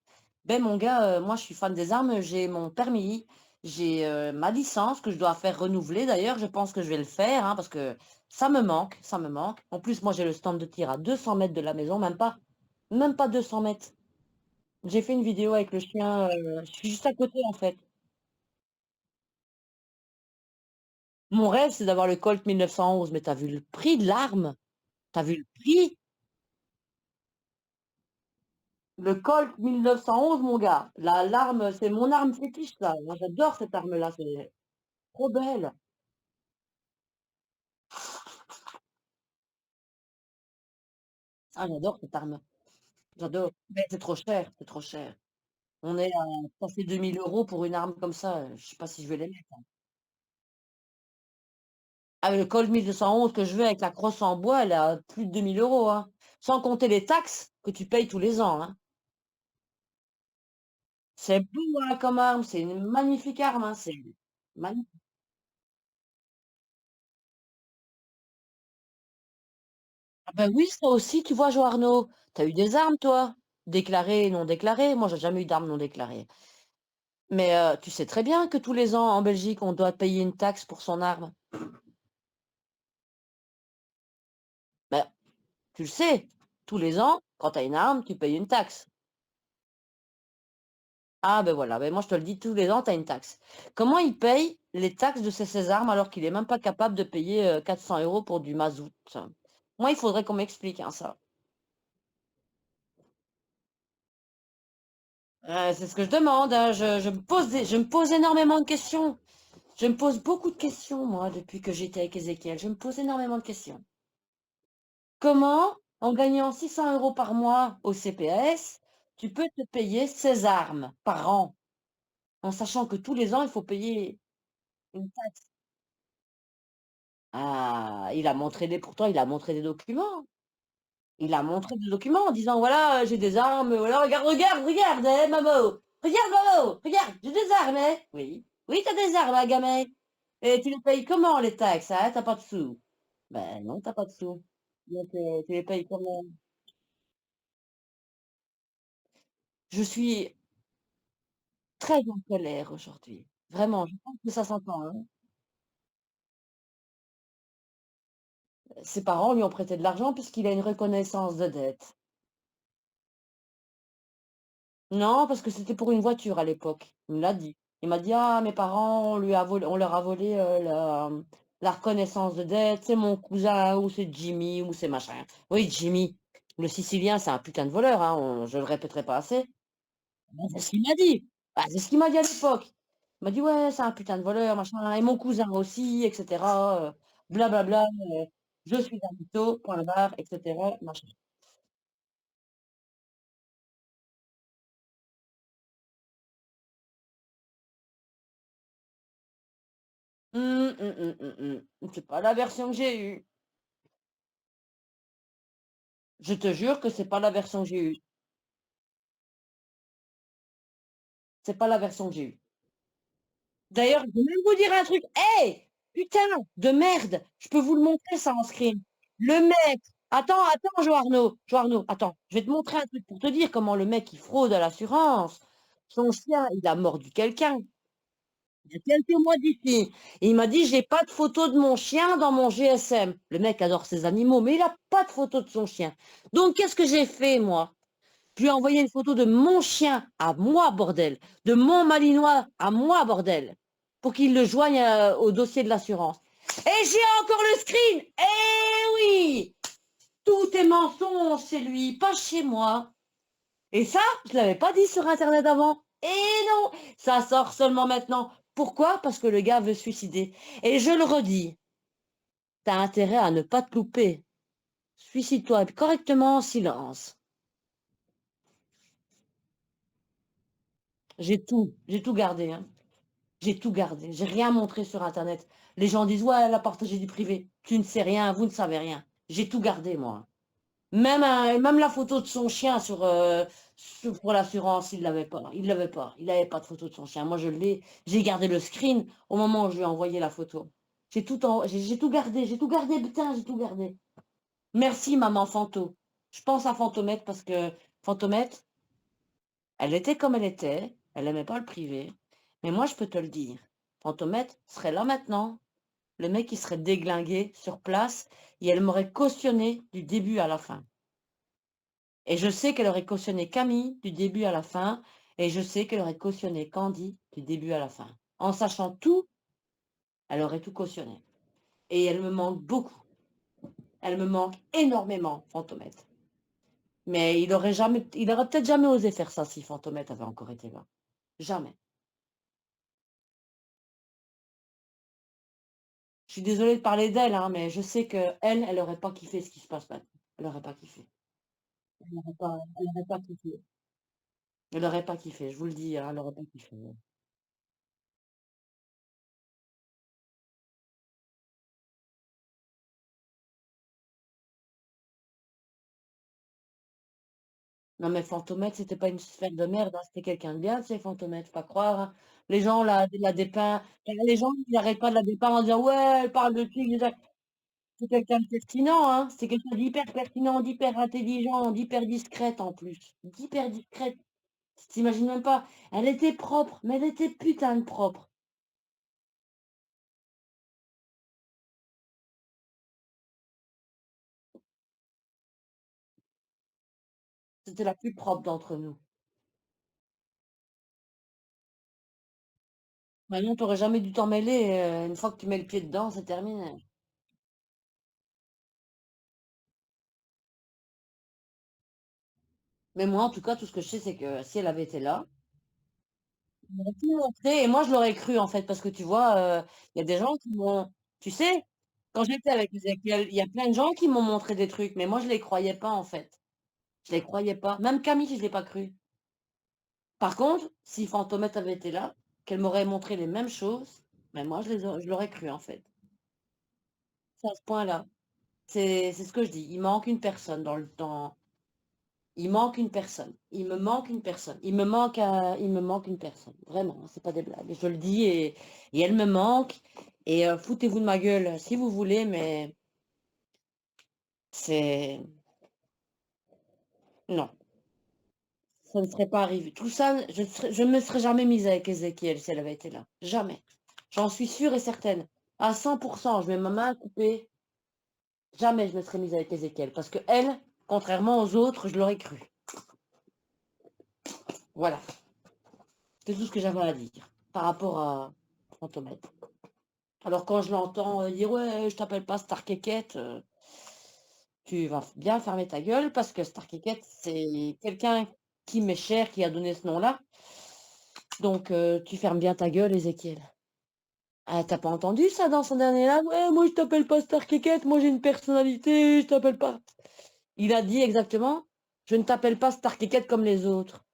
Ben mon gars, moi je suis fan des armes, j'ai mon permis, J'ai, ma licence que je dois faire renouveler d'ailleurs, je pense que je vais le faire, hein, parce que ça me manque, ça me manque. En plus, moi, j'ai le stand de tir à 200 mètres de la maison, même pas 200 mètres. J'ai fait une vidéo avec le chien, je suis juste à côté, en fait. Mon rêve, c'est d'avoir le Colt 1911, mais tu as vu le prix de l'arme? Tu as vu le prix? Le Colt 1911, mon gars, l'arme, c'est mon arme fétiche, ça. Moi, j'adore cette arme-là, c'est trop belle. Ah, j'adore cette arme, j'adore. Mais c'est trop cher, c'est trop cher. On est à passer 2 000 € pour une arme comme ça, je sais pas si je vais les mettre, hein. Ah, le Colt 1211 que je veux avec la crosse en bois, elle est à plus de 2 000 €, hein. Sans compter les taxes que tu payes tous les ans, hein. C'est beau, hein, comme arme, c'est une magnifique arme, hein, c'est magnifique. Ah bah oui, ça aussi, tu vois, Jo Arnaud, tu as eu des armes, toi? Déclarées, non déclarées? Moi, j'ai jamais eu d'armes non déclarées. Mais tu sais très bien que tous les ans, en Belgique, on doit payer une taxe pour son arme. Bah, tu le sais, tous les ans, quand tu as une arme, tu payes une taxe. Ah ben voilà, ben moi je te le dis, tous les ans, tu as une taxe. Comment il paye les taxes de ces armes alors qu'il est même pas capable de payer 400 € pour du mazout? Moi, il faudrait qu'on m'explique, hein, ça. C'est ce que je demande, hein, je me pose énormément de questions. Je me pose beaucoup de questions, moi, depuis que j'étais avec Ézéchiel. Je me pose énormément de questions. Comment, en gagnant 600 € par mois au CPS, tu peux te payer 16 armes par an, en sachant que tous les ans, il faut payer une taxe? Ah, pourtant, il a montré des documents. Il a montré des documents en disant: «Voilà, j'ai des armes, voilà, regarde, regarde, regarde, Momo! Regarde, Momo! Regarde, j'ai des armes, hein!» «Oui, oui, tu as des armes, hein, gamin, et tu les payes comment les taxes, hein? Tu as pas de sous?» «Ben non, tu as pas de sous, donc tu les payes comment?» Je suis très en colère aujourd'hui. Vraiment, je pense que ça s'entend, hein. Ses parents lui ont prêté de l'argent puisqu'il a une reconnaissance de dette. Non, parce que c'était pour une voiture à l'époque. Il me l'a dit. Il m'a dit: «Ah, mes parents, on leur a volé, la reconnaissance de dette, c'est mon cousin ou c'est Jimmy ou c'est machin». Oui, Jimmy, le Sicilien, c'est un putain de voleur, hein, je le répéterai pas assez. Bah, c'est ce qu'il m'a dit. Bah, c'est ce qu'il m'a dit à l'époque. Il m'a dit: «Ouais, c'est un putain de voleur, machin et mon cousin aussi et cetera, blablabla, je suis un mytho, point barre et cetera, machin». C'est pas la version que j'ai eue. Je te jure que c'est pas la version que j'ai eue. C'est pas la version que j'ai eue. D'ailleurs, je vais même vous dire un truc. Hey! Putain de merde! Je peux vous le montrer ça en screen. Le mec attends, Jo Arnaud, attends, je vais te montrer un truc pour te dire comment le mec il fraude à l'assurance. Son chien, il a mordu quelqu'un, il y a quelques mois d'ici. Et il m'a dit: «J'ai pas de photo de mon chien dans mon GSM». Le mec adore ses animaux, mais il a pas de photo de son chien. Donc qu'est-ce que j'ai fait moi? Je lui ai envoyé une photo de mon chien à moi, bordel, de mon malinois à moi, bordel, pour qu'il le joigne, au dossier de l'assurance. Et j'ai encore le screen! Eh oui! Tout est mensonge chez lui, pas chez moi. Et ça, je l'avais pas dit sur internet avant. Et non, ça sort seulement maintenant. Pourquoi? Parce que le gars veut se suicider. Et je le redis, tu as intérêt à ne pas te louper. Suicide-toi correctement en silence. J'ai tout gardé, hein. J'ai tout gardé, j'ai rien montré sur internet. Les gens disent: «Ouais, elle a partagé du privé». Tu ne sais rien, vous ne savez rien. J'ai tout gardé moi. Même la photo de son chien pour l'assurance, il l'avait pas. Il l'avait pas. Il avait pas de photo de son chien. Moi, je l'ai. J'ai gardé le screen au moment où je lui ai envoyé la photo. J'ai tout gardé, putain, j'ai tout gardé. Merci maman Fanto. Je pense à Fantomette parce que Fantomette, elle était comme elle était, elle aimait pas le privé. Mais moi, je peux te le dire, Fantomette serait là maintenant, le mec, il serait déglingué sur place et elle m'aurait cautionné du début à la fin. Et je sais qu'elle aurait cautionné Camille du début à la fin et je sais qu'elle aurait cautionné Candy du début à la fin. En sachant tout, elle aurait tout cautionné et elle me manque beaucoup. Elle me manque énormément, Fantomette. Mais il aurait peut-être jamais osé faire ça si Fantomette avait encore été là. Jamais. Je suis désolée de parler d'elle, hein, mais je sais qu'elle, elle aurait pas kiffé ce qui se passe maintenant. Elle aurait pas kiffé. Elle aurait pas kiffé. Elle aurait pas kiffé, je vous le dis, hein, elle aurait pas kiffé. Non mais Fantomette, c'était pas une sphère de merde, hein, c'était quelqu'un de bien, tu sais, Fantomette, faut pas croire, hein. Les gens la dépeint les gens, ils arrêtent pas de la dépeindre en disant: «Ouais, elle parle de trucs, c'est quelqu'un de pertinent, hein, c'est quelqu'un d'hyper pertinent, d'hyper intelligent, d'hyper discrète en plus, d'hyper discrète. Tu imagines même pas. Elle était propre, mais elle était putain de propre. C'était la plus propre d'entre nous. Maintenant, tu aurais jamais dû t'en mêler, une fois que tu mets le pied dedans, c'est terminé. Mais moi, en tout cas, tout ce que je sais, c'est que si elle avait été là, elle aurait tout montré et moi, je l'aurais cru, en fait, parce que tu vois, il y a des gens qui m'ont tu sais, quand j'étais avec Ezequiel, il y a plein de gens qui m'ont montré des trucs, mais moi, je les croyais pas, en fait. Je les croyais pas. Même Camille, je l'ai pas cru. Par contre, si Fantomette avait été là, qu'elle m'aurait montré les mêmes choses, mais moi, je l'aurais cru, en fait. C'est à ce point-là. C'est ce que je dis. Il manque une personne il manque une personne. Il me manque une personne. Il me manque une personne. Vraiment, c'est pas des blagues. Je le dis et elle me manque. Et foutez-vous de ma gueule si vous voulez, mais c'est non, ça ne serait pas arrivé. Tout ça, je ne me serais jamais mise avec Ezekiel si elle avait été là. Jamais. J'en suis sûre et certaine. À 100%, je mets ma main à couper. Jamais je me serais mise avec Ezekiel. Parce que elle, contrairement aux autres, je l'aurais cru. Voilà. C'est tout ce que j'avais à dire par rapport à Fantomètre. Alors quand je l'entends dire ouais, je t'appelle pas Star Keket, tu vas bien fermer ta gueule parce que Star Keket, c'est quelqu'un qui m'est cher, qui a donné ce nom-là. Donc tu fermes bien ta gueule, Ézéchiel. Ah, t'as pas entendu ça dans son dernier live? Ouais, moi je t'appelle pas Star Keket, moi j'ai une personnalité, je t'appelle pas. Il a dit exactement, je ne t'appelle pas Star Keket comme les autres.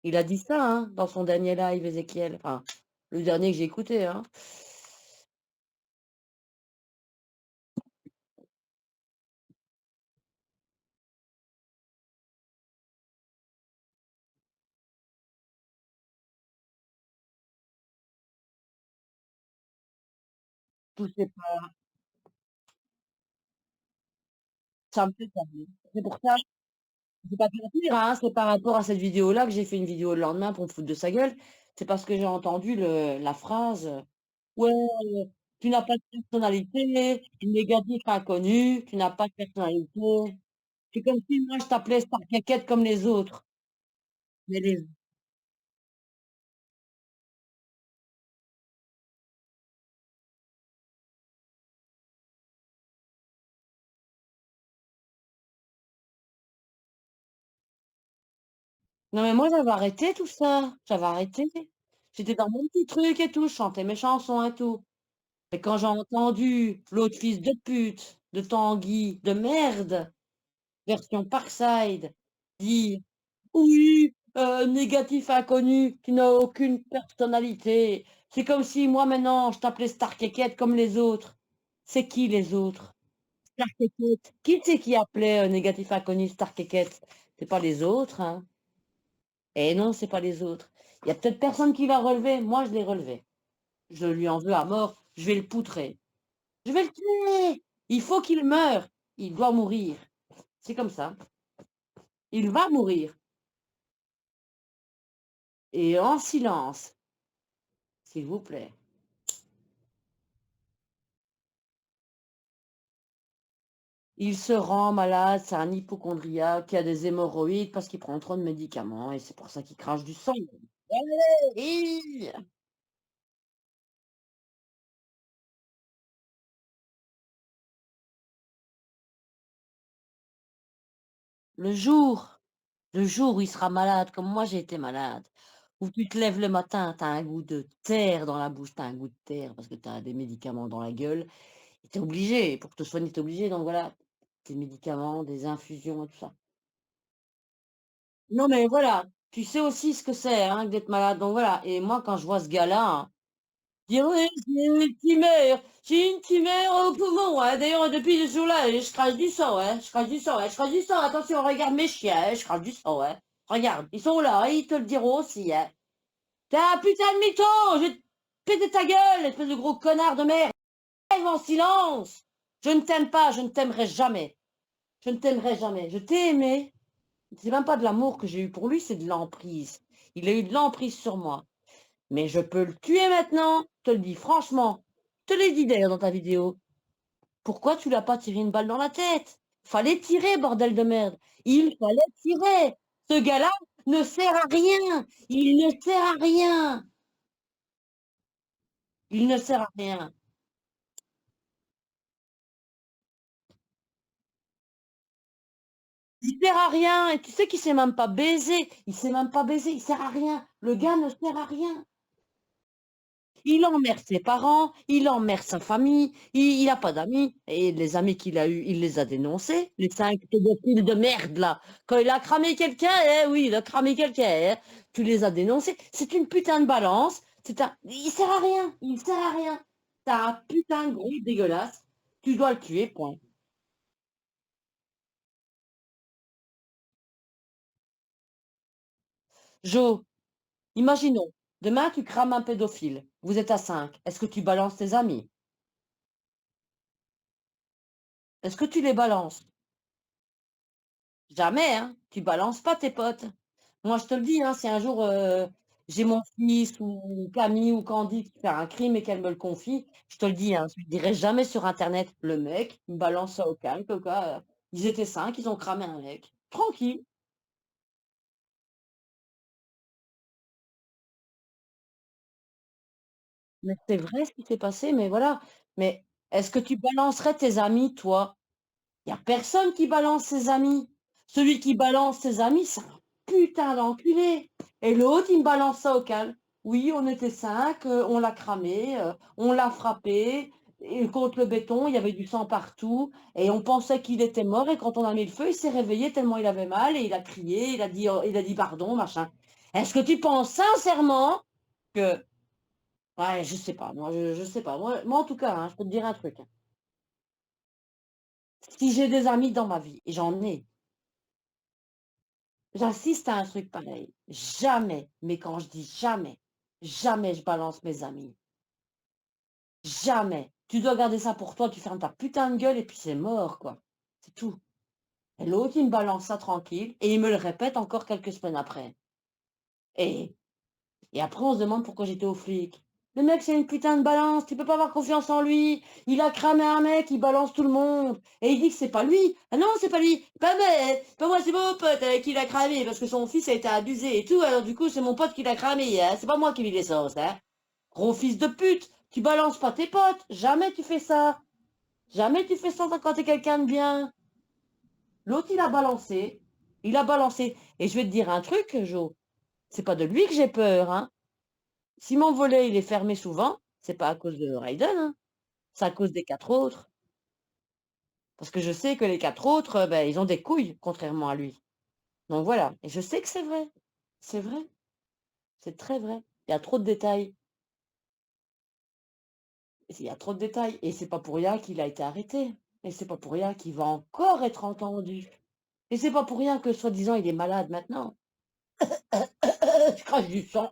Il a dit ça, hein, dans son dernier live, Ézéchiel. Enfin, le dernier que j'ai écouté, hein. Tout ça me fait ça. C'est pour ça, je vais pas te mentir, hein, c'est par rapport à cette vidéo-là que j'ai fait une vidéo le lendemain pour me foutre de sa gueule. C'est parce que j'ai entendu la phrase ouais, tu n'as pas de personnalité, négatif inconnu, tu n'as pas de personnalité. C'est comme si moi je t'appelais Star Keket comme les autres. Mais les non mais moi j'avais arrêté tout ça, j'avais arrêté. J'étais dans mon petit truc et tout, je chantais mes chansons et tout. Mais quand j'ai entendu l'autre fils de pute, de Tanguy, de merde, version Parkside, dire: «Oui, négatif inconnu, tu n'as aucune personnalité. C'est comme si moi maintenant je t'appelais Star Keket comme les autres». C'est qui les autres? Star Keket. Qui c'est qui appelait, négatif inconnu Star Keket? C'est pas les autres, hein. Eh non, c'est pas les autres. Il y a peut-être personne qui l'a relevé, moi je l'ai relevé. Je lui en veux à mort, je vais le poutrer. Je vais le tuer! Il faut qu'il meure. Il doit mourir. C'est comme ça. Il va mourir et en silence. s'il vous plaît. Il se rend malade, c'est un hypocondriaque qui a des hémorroïdes parce qu'il prend trop de médicaments et c'est pour ça qu'il crache du sang. Hi! Le jour le jour où il sera malade comme moi j'ai été malade, où tu te lèves le matin, tu as un goût de terre dans la bouche, tu as un goût de terre parce que tu as des médicaments dans la gueule et tu es obligé, pour te soigner, tu es obligé donc voilà, des médicaments, des infusions et tout ça. Non mais voilà, tu sais aussi ce que c'est, hein, que d'être malade donc voilà et moi quand je vois ce gars-là, hein, dire: «Oui, j'ai une tumeur au poumon, ouais, d'ailleurs depuis ce jour-là, je crache du sang, ouais, je crache du sang, ouais, je crache du sang, attention regarde mes chiens, hein, je crache du sang, ouais. Regarde, ils sont là, ils te le diront aussi, hein. Tu un putain de mytho! Je vais te péter ta gueule, espèce de gros connard de merde! Rêve en silence! Je ne t'aime pas, je ne t'aimerai jamais. Je ne t'aimerai jamais. Je t'ai aimé, c'est même pas de l'amour que j'ai eu pour lui, c'est de l'emprise. Il a eu de l'emprise sur moi. Mais je peux le tuer maintenant, je te le dis franchement. Je te l'ai dit d'ailleurs dans ta vidéo. Pourquoi tu l'as pas tiré une balle dans la tête? Fallait tirer, bordel de merde. Il fallait tirer. Ce gars-là ne sert à rien. Il ne sert à rien. Il ne sert à rien. Il sert à rien et tu sais qu'il sait même pas baiser. Il sait même pas baiser, il sert à rien. Le gars ne sert à rien. Il emmerde ses parents, il emmerde sa famille, il a pas d'amis et les amis qu'il a eus, il les a dénoncés, les 5 pédophiles de merde là. Quand il a cramé quelqu'un, eh oui, il a cramé quelqu'un, tu les as dénoncés. C'est une putain de balance, il sert à rien, il sert à rien. Tu un putain de gros dégueulasse, tu dois le tuer, point. Jo, imaginons, demain tu crames un pédophile, vous êtes à 5. Est-ce que tu balances tes amis? Est-ce que tu les balances? Jamais, hein, tu balances pas tes potes. Moi, je te le dis, hein, si un jour, j'ai mon fils ou Camille ou Candy qui fait un crime et qu'elle me le confie, je te le dis, hein, je le dirai jamais sur internet: «Le mec, il me balance ça au calme, comme quoi, ils étaient 5, ils ont cramé un mec». Tranquille. Mais c'est vrai ce qui s'est passé, mais voilà. Mais est-ce que tu balancerais tes amis, toi? Il y a personne qui balance ses amis. Celui qui balance ses amis, c'est un putain d'enculé. Et l'autre, il me balance ça au calme. Oui, on était 5, on l'a cramé, on l'a frappé et contre le béton, il y avait du sang partout et on pensait qu'il était mort et quand on a mis le feu, il s'est réveillé tellement il avait mal et il a crié, il a dit: «Pardon», machin. Est-ce que tu penses sincèrement que ouais, je sais pas, moi, je sais pas. Moi, en tout cas, hein, je peux te dire un truc, hein. Si j'ai des amis dans ma vie et j'en ai, j'insiste à un truc pareil, jamais, mais quand je dis jamais, jamais je balance mes amis. Jamais. Tu dois garder ça pour toi, tu fermes ta putain de gueule et puis c'est mort, quoi. C'est tout. Et l'autre, il me balance ça tranquille et il me le répète encore quelques semaines après. Et Et après, on se demande pourquoi j'étais aux flics. Le mec, c'est une putain de balance, tu peux pas avoir confiance en lui. Il a cramé un mec, il balance tout le monde. Et il dit que c'est pas lui. Ah non, c'est pas lui. Pas moi, c'est mon pote qui l'a cramé parce que son fils a été abusé et tout. Alors du coup, c'est mon pote qui l'a cramé. Hein. C'est pas moi qui lui l'essence. Hein. Gros fils de pute, tu balances pas tes potes. Jamais tu fais ça. Jamais tu fais ça quand t'es quelqu'un de bien. L'autre, il a balancé. Il a balancé. Et je vais te dire un truc, Jo. C'est pas de lui que j'ai peur, hein. Si mon volet, il est fermé souvent, c'est pas à cause de Raiden, hein, c'est à cause des 4 autres. Parce que je sais que les 4 autres, beh, ils ont des couilles, contrairement à lui. Donc voilà, et je sais que c'est vrai. C'est vrai, c'est très vrai. Il y a trop de détails. Il y a trop de détails et c'est pas pour rien qu'il a été arrêté et c'est pas pour rien qu'il va encore être entendu et c'est pas pour rien que soi-disant il est malade maintenant. Je crache du sang.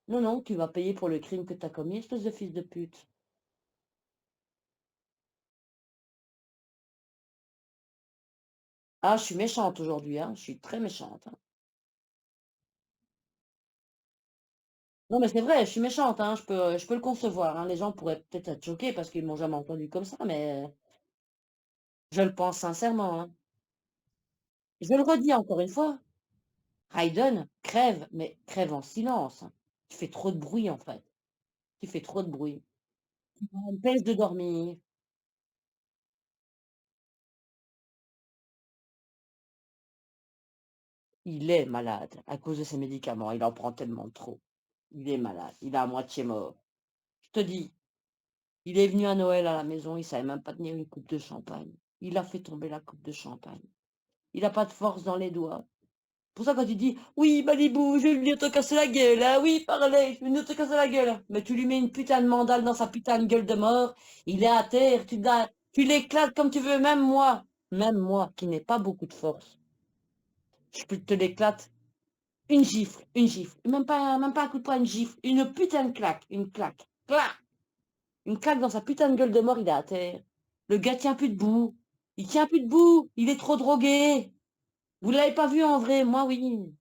Non, non, tu vas payer pour le crime que tu as commis, espèce de fils de pute. Ah, je suis méchante aujourd'hui, hein, je suis très méchante, hein. Non, mais c'est vrai, je suis méchante, hein, je peux le concevoir, hein. Les gens pourraient peut-être être choqués parce qu'ils m'ont jamais entendue comme ça, mais je le pense sincèrement, hein. Je le redis encore une fois, Hayden crève, mais crève en silence, hein. Tu fais trop de bruit, en fait. Tu fais trop de bruit. Tu m'empêches de dormir. Il est malade à cause de ses médicaments, il en prend tellement trop. Il est malade, il est à moitié mort. Je te dis, il est venu à Noël à la maison, il savait même pas tenir une coupe de champagne. Il a fait tomber la coupe de champagne. Il a pas de force dans les doigts. Pour ça quand tu dis: «Oui, Malibu, je vais venir te casser la gueule, hein, oui, parlez, je vais venir te casser la gueule», mais tu lui mets une putain de mandale dans sa putain de gueule de mort, il est à terre, tu l'éclates comme tu veux, même moi qui n'ai pas beaucoup de force, je peux te l'éclate, une gifle, même pas un coup de poing, une gifle, une putain de claque, une claque, clac! Une claque dans sa putain de gueule de mort, il est à terre. Le gars tient plus debout, il tient plus debout, il est trop drogué. Vous l'avez pas vu en vrai? Moi oui.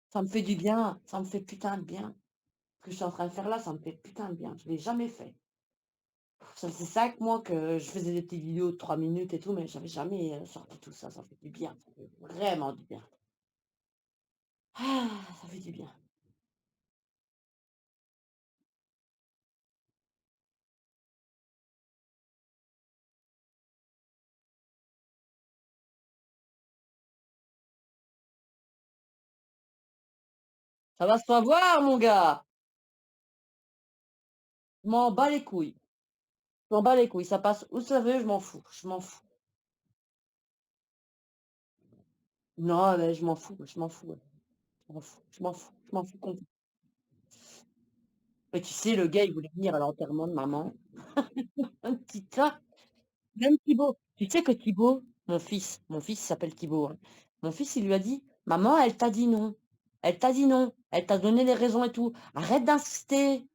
Ça me fait du bien, ça me fait putain de bien. Ce que je suis en train de faire là, ça me fait putain de bien. Je l'ai jamais fait. Ça faisait 5 mois que je faisais des petites vidéos de 3 minutes et tout, mais j'avais jamais, sorti tout ça. Ça fait du bien, ça fait vraiment du bien. Ah, ça fait du bien. Ça va se savoir mon gars! Je m'en bats les couilles. Je m'en bats les couilles. Ça passe où ça veut, je m'en fous, je m'en fous. Non, mais je m'en fous, je m'en fous, ouais. Je m'en fous, je m'en fous, je m'en fous complètement. Mais tu sais, le gars, il voulait venir à l'enterrement de maman. Un petit tas. Même Thibaut. Tu sais que Thibaut, mon fils s'appelle Thibaut, hein. Mon fils, il lui a dit: «Maman, elle t'a dit non. Elle t'a dit non. Elle t'a donné les raisons et tout. Arrête d'insister».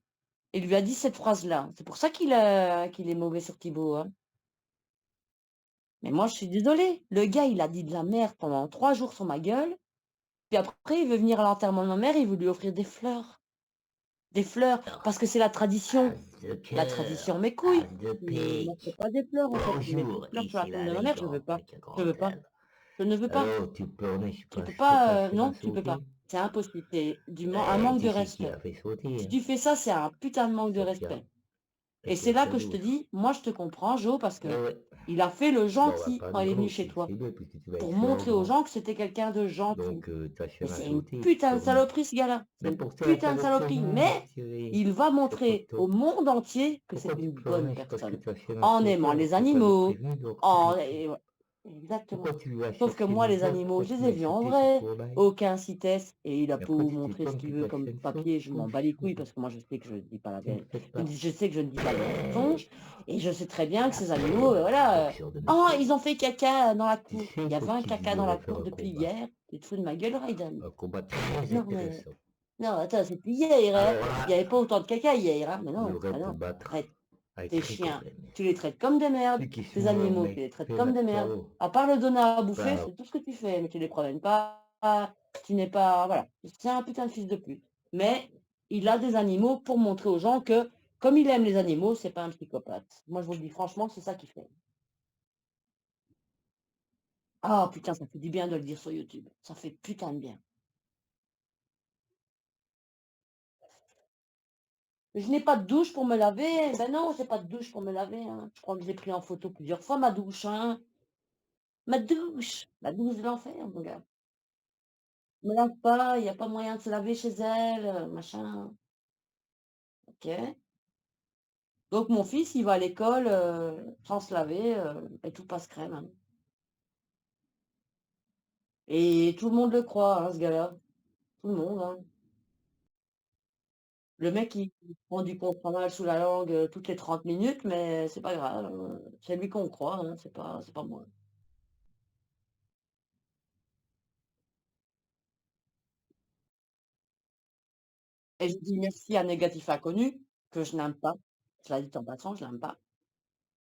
Il lui a dit cette phrase-là. C'est pour ça qu'il est mauvais sur Thibaut, hein. Mais moi, je suis désolée. Le gars, il a dit de la merde pendant 3 jours sur ma gueule, puis après, il veut venir à l'enterrement de ma mère, il veut lui offrir des fleurs. Des fleurs, parce que c'est la tradition. As de La tradition, cœur, mes as couilles. de Tu m'offres pique. pas des fleurs, en fait, tu me mets des Bonjour, fleurs sur la ici tombe de ma mère, je veux l'Allegro pas. avec un Je grand veux pas. L. Je ne veux pas. Alors, tu peux, Tu peux je peux pas, passer la non, tu peux pas. sauter? C'est impossible, c'est un manque de Tu sais qui respect. a fait sauter, Si hein? tu fais ça, c'est un putain de manque de Sophia. respect Et et qui c'est a là fait que je te d'autre? dis, moi, je te comprends, Jo, parce Eh que ouais. il a fait le Bon, on va gentil pas quand il est dire venu oh, chez toi, c'est bien, puisque tu vas être pour sur un montrer aux grand. gens que c'était quelqu'un de gentil. Donc, ta Mais chaîne à c'est une sauter, tu putain peux de venir. saloperie, ce gars-là. C'est Mais une pour toi, putain t'as de le saloperie, prénom mais retiré. il va Sur montrer au photo. monde entier que c'est Pourquoi tu une bonne pleures? Parce que personne, ta chaîne a en sauté aimant alors les que t'as pas de animaux, prévenu de en retraite. et ouais, exactement. Pourquoi tu vas Sauf que chercher moi, les les gens? animaux, Pourquoi je tu les ai vas vus en insulter ce vrai, pauvre-là? aucun CITES et il a Mais beau après, tu montrer ce t'étonnes que qu'il veut ta comme chaîne papier, je m'en bouge. bats les couilles parce que moi, je sais que je ne dis pas la Tu ne vérité. fais pas. Je sais que je ne dis pas des Mais mensonges et je sais très bien que la ces animaux, peine du voilà, boxeur de «Oh, métier. ils ont fait caca dans la Tu cour». sais Il y avait pour un qui tu caca dans la devrais faire cour un depuis combat. hier. Tu te fous de ma gueule, Raiden? Un combat très Non, mais intéressant. non, attends, c'est plus hier, hein. Alors Il y là, avait pas autant de caca hier, hein. Mais il non, aurait ah te non, battre arrête. avec Tes Ricochen. chiens, tu les traites comme des merdes. Celui qui Tes souvent un animaux, tu mec les traites fait comme la des merdes. KO. À part le donner à bouffer, Bah, c'est tout ce que tu fais, mais tu les promènes pas, tu n'es pas, voilà. C'est un putain de fils de pute. Mais il a des animaux pour montrer aux gens que, comme il aime les animaux, c'est pas un psychopathe. Moi, je vous le dis franchement, c'est ça qu'il fait. Ah putain, ça fait du bien de le dire sur YouTube. Ça fait putain de bien. Je n'ai pas de douche pour me laver. Ben non, j'ai pas de douche pour me laver, hein. Je crois que j'ai pris en photo plusieurs fois ma douche, hein. Ma douche de l'enfer, mon gars. Me lave pas, il y a pas moyen de se laver chez elle, machin. OK. Donc mon fils, il va à l'école, sans se laver, et tout passe crème, hein. Et tout le monde le croit, hein, ce gars-là. Tout le monde, hein. Le mec, il prend du contre-mal sous la langue, toutes les 30 minutes, mais c'est pas grave, c'est lui qu'on croit, hein, c'est pas moi. Et je dis merci à Négatif Inconnu, que je n'aime pas. Cela dit en passant, je l'aime pas.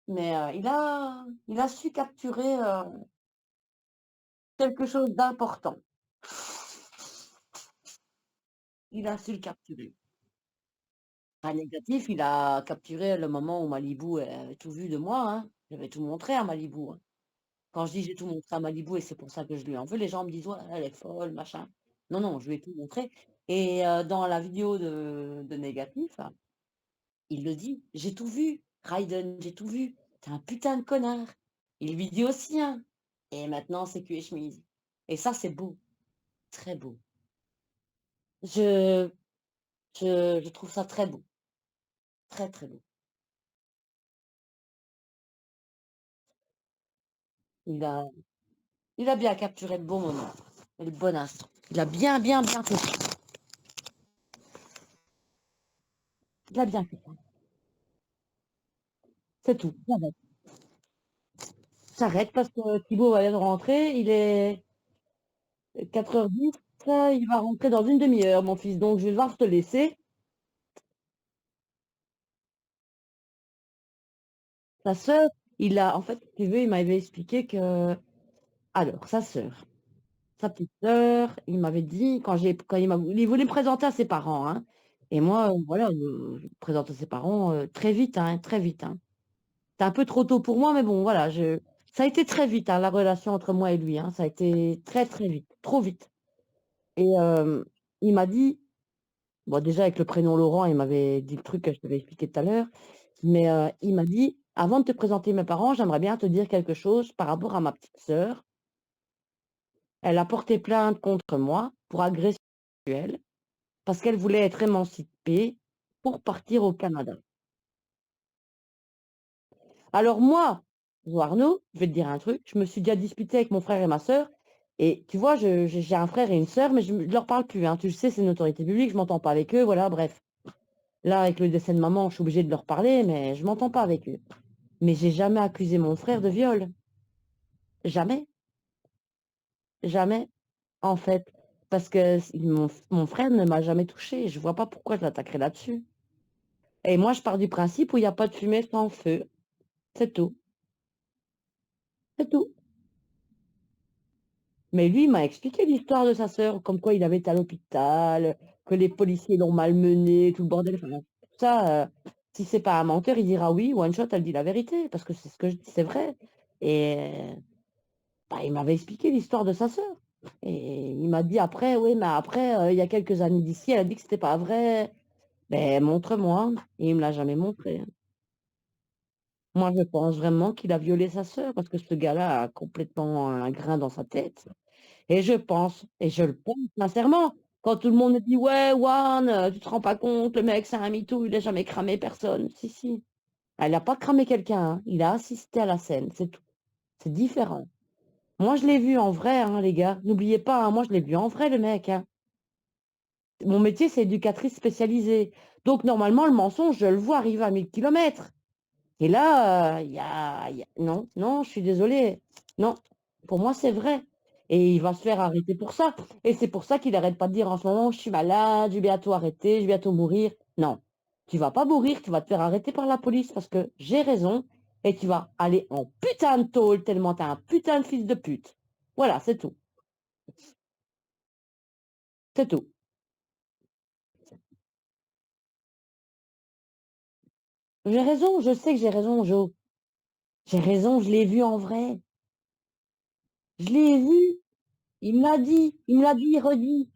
Mais il a su capturer, quelque chose d'important. Il a su le capturer. Pas négatif, il a capturé le moment où Malibu avait tout vu de moi, hein. J'avais tout montré à Malibu, hein. Quand je dis: «J'ai tout montré à Malibu et c'est pour ça que je lui en veux», les gens me disent: «Ouais, elle est folle, machin». Non, non, je lui ai tout montré et dans la vidéo de négatif, il le dit: «J'ai tout vu, Raiden, j'ai tout vu. Tu es un putain de connard». Il lui dit aussi, hein et maintenant c'est cul et chemise et ça, c'est beau, très beau. Je je trouve ça très beau, très, très beau. Il a il a bien capturé le bon moment et le bon instant. Il a bien, bien, bien fait ça. Il a bien fait ça. C'est tout, j'arrête. J'arrête parce que Thibaut va de rentrer, il est 4h10, il va rentrer dans une demi-heure, mon fils, donc je vais devoir te laisser. Sa sœur, en fait, si tu veux, il m'avait expliqué que alors sa petite sœur, il m'avait dit quand il voulait me présenter à ses parents, hein et moi, voilà, je me présente à ses parents, très vite, hein, très vite, hein. C'est un peu trop tôt pour moi, mais bon, voilà, ça a été très vite, hein, la relation entre moi et lui, hein, ça a été très, très vite, trop vite et il m'a dit bon, déjà avec le prénom Laurent, il m'avait dit le truc que je t'avais expliqué tout à l'heure, mais il m'a dit: «Avant de te présenter mes parents, j'aimerais bien te dire quelque chose par rapport à ma petite sœur. Elle a porté plainte contre moi pour agression sexuelle parce qu'elle voulait être émancipée pour partir au Canada». Alors moi, Arnaud, je vais te dire un truc, je me suis déjà disputée avec mon frère et ma sœur et tu vois, j'ai un frère et une sœur, mais je leur parle plus, hein. Tu le sais, c'est une autorité publique, je m'entends pas avec eux, voilà, bref. Là, avec le décès de maman, je suis obligée de leur parler, mais je m'entends pas avec eux. Mais j'ai jamais accusé mon frère de viol. Jamais, jamais, en fait. Parce que mon frère ne m'a jamais touchée. Je vois pas pourquoi je l'attaquerais là-dessus. Et moi, je pars du principe où il y a pas de fumée sans feu. C'est tout. C'est tout. Mais lui, il m'a expliqué l'histoire de sa sœur, comme quoi il avait été à l'hôpital, que les policiers l'ont malmené, tout le bordel. Enfin, tout ça, si c'est pas un menteur, il dira oui, one shot, elle dit la vérité, parce que c'est ce que je dis, c'est vrai. Et bah, il m'avait expliqué l'histoire de sa sœur et il m'a dit après: «Oui, mais après, il y a quelques années d'ici, elle a dit que c'était pas vrai». Ben montre-moi et il me l'a jamais montré, hein. Moi, je pense vraiment qu'il a violé sa sœur parce que ce gars-là a complètement un grain dans sa tête et je pense et je le pense sincèrement. Quand tout le monde me dit: «Ouais, Juan, tu te rends pas compte, le mec, c'est un mytho, il a jamais cramé personne». Si, si, elle a pas cramé quelqu'un, hein, il a assisté à la scène, c'est tout. C'est différent. Moi, je l'ai vu en vrai, hein, les gars. N'oubliez pas, hein, moi, je l'ai vu en vrai, le mec, hein. Mon métier, c'est éducatrice spécialisée. Donc, normalement, le mensonge, je le vois arriver à 1000 kilomètres. Et là, non, non, je suis désolée. Non, pour moi, c'est vrai. Et il va se faire arrêter pour ça. Et c'est pour ça qu'il arrête pas de dire en ce moment, je suis malade, je vais bientôt arrêter, je vais bientôt mourir. Non, tu vas pas mourir, tu vas te faire arrêter par la police parce que j'ai raison et tu vas aller en putain de tôle tellement t'es un putain de fils de pute. Voilà, c'est tout. C'est tout. J'ai raison, je sais que j'ai raison, Jo. J'ai raison, je l'ai vu en vrai. Je l'ai vu. Il me l'a dit, il redit.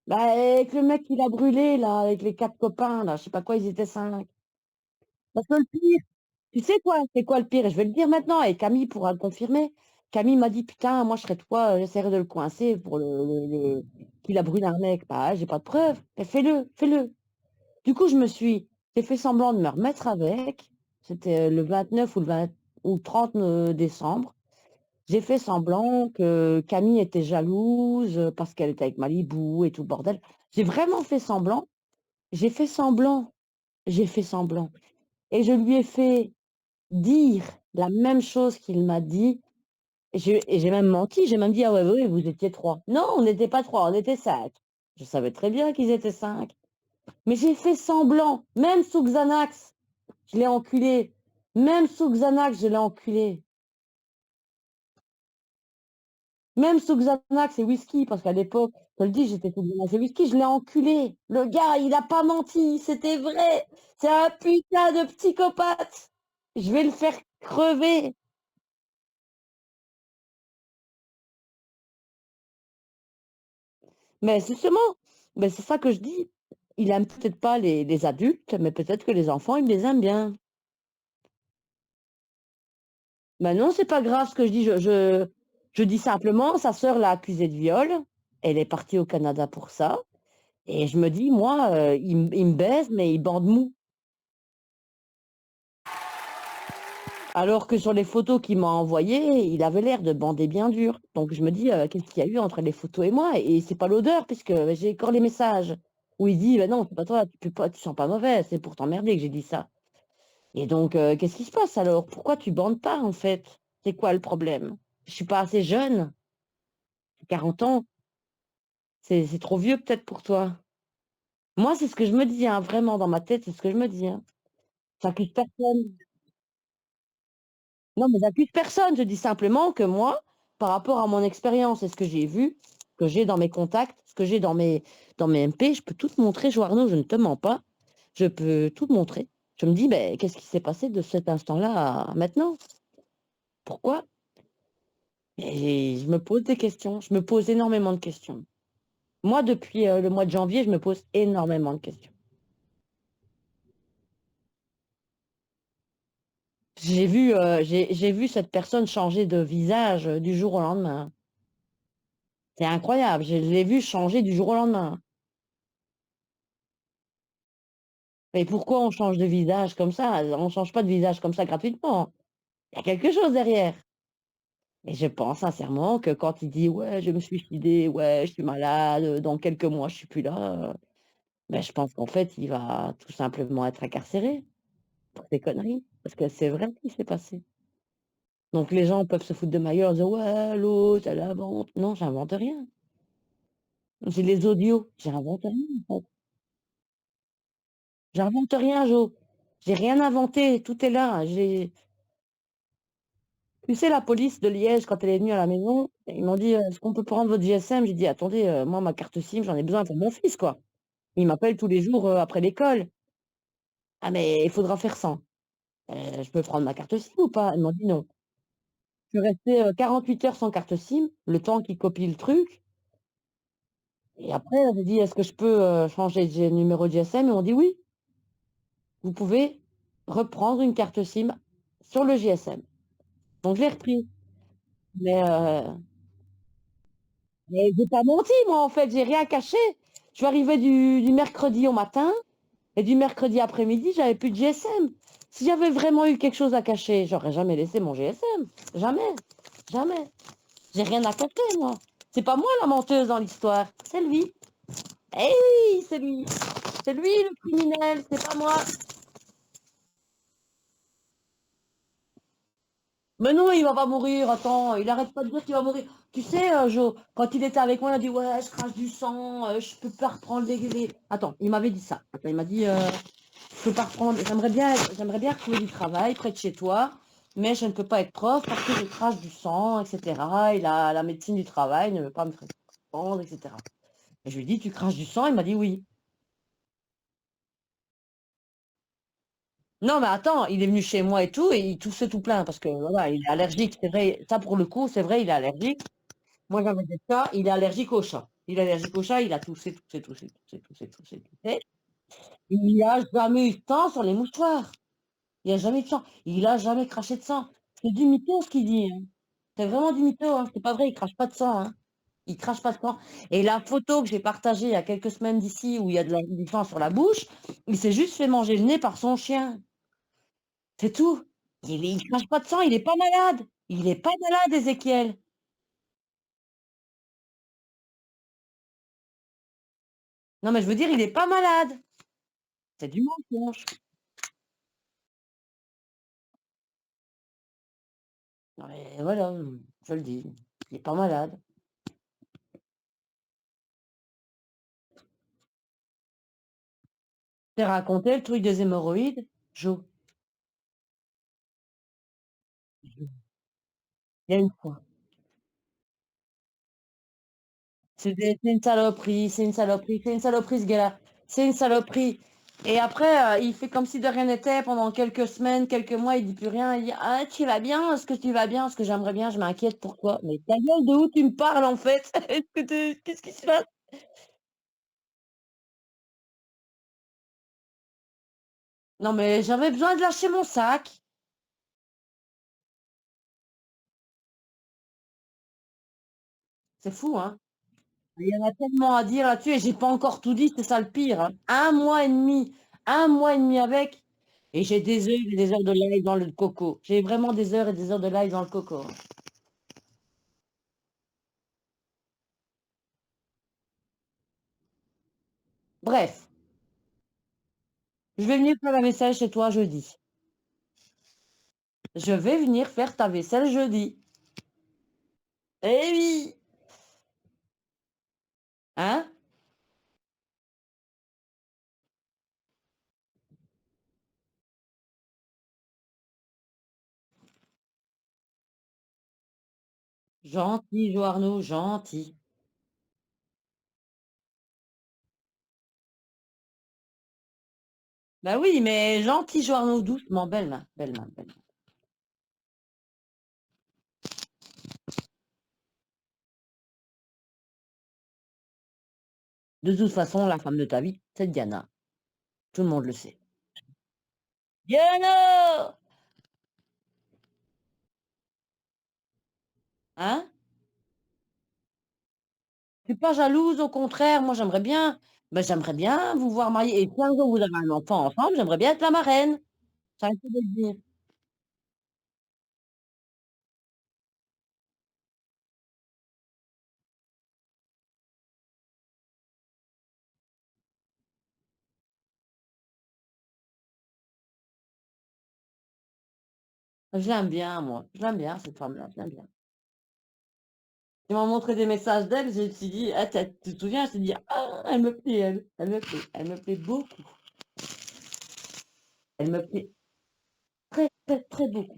Bah, avec le mec qui l'a brûlé là, avec les 4 copains là, je sais pas quoi, ils étaient 5. Parce que le pire, tu sais quoi? C'est quoi le pire? Et je vais le dire maintenant et Camille pourra le confirmer. Camille m'a dit: «Putain, moi je serais toi, j'essaierais de le coincer pour le qu'il a brûlé un mec». Bah, j'ai pas de preuves. Mais fais-le, fais-le. Du coup, j'ai fait semblant de me remettre avec. C'était, le 29 ou le 20 ou 30 décembre. J'ai fait semblant que Camille était jalouse, parce qu'elle était avec Malibu et tout le bordel. J'ai vraiment fait semblant, j'ai fait semblant, j'ai fait semblant et je lui ai fait dire la même chose qu'il m'a dit et j'ai même menti, j'ai même dit: «Ah ouais, ouais, vous étiez 3». Non, on n'était pas 3, on était 5. Je savais très bien qu'ils étaient 5, mais j'ai fait semblant, même sous Xanax, je l'ai enculé, même sous Xanax, je l'ai enculé. Même sous Xanax et whisky, parce qu'à l'époque, je te le dis, j'étais sous Xanax et whisky, je l'ai enculé. Le gars, il a pas menti, c'était vrai. C'est un putain de psychopathe. Je vais le faire crever. Mais justement, mais c'est ça que je dis. Il aime peut-être pas les adultes, mais peut-être que les enfants, il les aime bien. Ben non, c'est pas grave ce que je dis. Je dis simplement, sa sœur l'a accusé de viol. Elle est partie au Canada pour ça. Et je me dis, moi, il me baise, mais il bande mou. Alors que sur les photos qu'il m'a envoyées, il avait l'air de bander bien dur. Donc je me dis, qu'est-ce qu'il y a eu entre les photos et moi? Et c'est pas l'odeur, puisque j'ai encore les messages où il dit: «Bah non, c'est pas toi, tu pues pas, tu sens pas mauvais, c'est pour t'emmerder que j'ai dit ça». Et donc, qu'est-ce qui se passe alors? Pourquoi tu bandes pas, en fait? C'est quoi le problème? Je suis pas assez jeune? 40 ans, c'est trop vieux peut-être pour toi? Moi, c'est ce que je me dis, hein, vraiment dans ma tête, c'est ce que je me dis, hein. J'accuse personne. Non, mais j'accuse personne, je dis simplement que moi, par rapport à mon expérience et ce que j'ai vu, ce que j'ai dans mes contacts, ce que j'ai dans mes MP, je peux tout te montrer, Jo Arnaud, je ne te mens pas. Je peux tout te montrer. Je me dis: «Beh, qu'est-ce qui s'est passé de cet instant-là à maintenant? Pourquoi?» Et je me pose des questions, je me pose énormément de questions. Moi, depuis, le mois de janvier, je me pose énormément de questions. J'ai vu cette personne changer de visage, du jour au lendemain. C'est incroyable, je l'ai vu changer du jour au lendemain. Mais pourquoi on change de visage comme ça? On change pas de visage comme ça gratuitement. Il y a quelque chose derrière. Et je pense sincèrement que quand il dit: «Ouais, je vais me suicider, ouais, je suis malade, dans quelques mois, je suis plus là», beh, je pense qu'en fait, il va tout simplement être incarcéré pour ces conneries. Parce que c'est vrai ce qui s'est passé. Donc les gens peuvent se foutre de ma gueule en disant: «Ouais, l'autre, elle invente». Non, j'invente rien. J'ai les audios, j'invente rien, en fait. J'invente rien, Jo. J'ai rien inventé, tout est là. J'ai Tu sais, la police de Liège, quand elle est venue à la maison, ils m'ont dit: «Est-ce qu'on peut prendre votre GSM?» J'ai dit: «Attendez, moi ma carte SIM, j'en ai besoin pour mon fils, quoi. Il m'appelle tous les jours, après l'école». «Ah mais il faudra faire 100». «Je peux prendre ma carte SIM ou pas?» Ils m'ont dit: «Non». Je suis restée, 48 heures sans carte SIM, le temps qu'ils copient le truc et après j'ai dit: «Est-ce que je peux, changer de numéro de GSM?» Ils m'ont dit: «Oui, vous pouvez reprendre une carte SIM sur le GSM». Donc je l'ai repris, mais j'ai pas menti moi, en fait, j'ai rien caché. Je suis arrivée du mercredi au matin et du mercredi après-midi, j'avais plus de GSM. Si j'avais vraiment eu quelque chose à cacher, j'aurais jamais laissé mon GSM. Jamais, jamais. J'ai rien à cacher, moi. C'est pas moi la menteuse dans l'histoire, c'est lui. Eh oui, c'est lui. C'est lui le criminel, c'est pas moi. Mais non, il va pas mourir, attends, il arrête pas de dire qu'il va mourir. Tu sais, Jo, quand il était avec moi, il a dit: «Ouais, je crache du sang, je peux pas reprendre les» attends, il m'avait dit ça. Attends, il m'a dit: «Je peux pas reprendre, j'aimerais bien retrouver du travail près de chez toi, mais je ne peux pas être prof parce que je crache du sang et cetera et la médecine du travail ne veut pas me faire reprendre et cetera». Et je lui ai dit: «Tu craches du sang?» Il m'a dit: «Oui». Non, mais attends, il est venu chez moi et tout et il toussait tout plein parce que voilà, il est allergique, c'est vrai. Ça pour le coup, c'est vrai, il est allergique. Moi, j'avais des chats, il est allergique aux chats. Il est allergique aux chats, il a toussé, toussé, toussé, toussé, toussé, toussé, toussé. Il n'y a jamais eu de sang sur les mouchoirs. Il y a jamais eu de sang. Il a jamais craché de sang. C'est du mytho ce qu'il dit, hein. C'est vraiment du mytho, hein. C'est pas vrai, il crache pas de sang, hein. Il crache pas de sang et la photo que j'ai partagée il y a quelques semaines d'ici où il y a du sang sur la bouche, il s'est juste fait manger le nez par son chien. C'est tout. Il crache pas de sang, il est pas malade. Il est pas malade, Ézéchiel. Non, mais je veux dire, il est pas malade. C'est du mensonge. Non mais voilà, je le dis, il est pas malade. Je t'ai raconté le truc des hémorroïdes, Jo? Il y a une fois. C'est une saloperie, c'est une saloperie, c'est une saloperie ce gars-là. C'est une saloperie. Et après, il fait comme si de rien n'était pendant quelques semaines, quelques mois, il dit plus rien. Il dit ah tu vas bien? Est-ce que tu vas bien? Est-ce que j'aimerais bien? Je m'inquiète pour toi. Mais ta gueule, de où tu me parles en fait? Qu'est-ce qui se passe? Non mais j'avais besoin de lâcher mon sac. C'est fou, hein? Il y en a tellement à dire là-dessus et j'ai pas encore tout dit, c'est ça le pire, hein. 1 mois et demi avec et j'ai des heures de live dans le coco. J'ai vraiment des heures et des heures de live dans le coco, hein. Bref, je vais venir faire la vaisselle chez toi jeudi. Je vais venir faire ta vaisselle jeudi. Eh oui! Hein? Gentil, Joarno, gentil. Bah oui, mais gentil, Joarno, doucement, belle main, belle main, belle main. De toute façon, la femme de ta vie, c'est Diana. Tout le monde le sait. Diana! Hein? Je suis pas jalouse, au contraire, moi j'aimerais bien vous voir mariés et si un jour vous avez un enfant ensemble, j'aimerais bien être la marraine. J'arrête de le dire. Je l'aime bien moi, je l'aime bien cette femme-là, je l'aime bien. Ils m'ont montré des messages d'elle, je me suis dit: «Ah tu te souviens?» Je me suis dit: «Ah elle me plaît elle me plaît beaucoup, elle me plaît très, très, très beaucoup».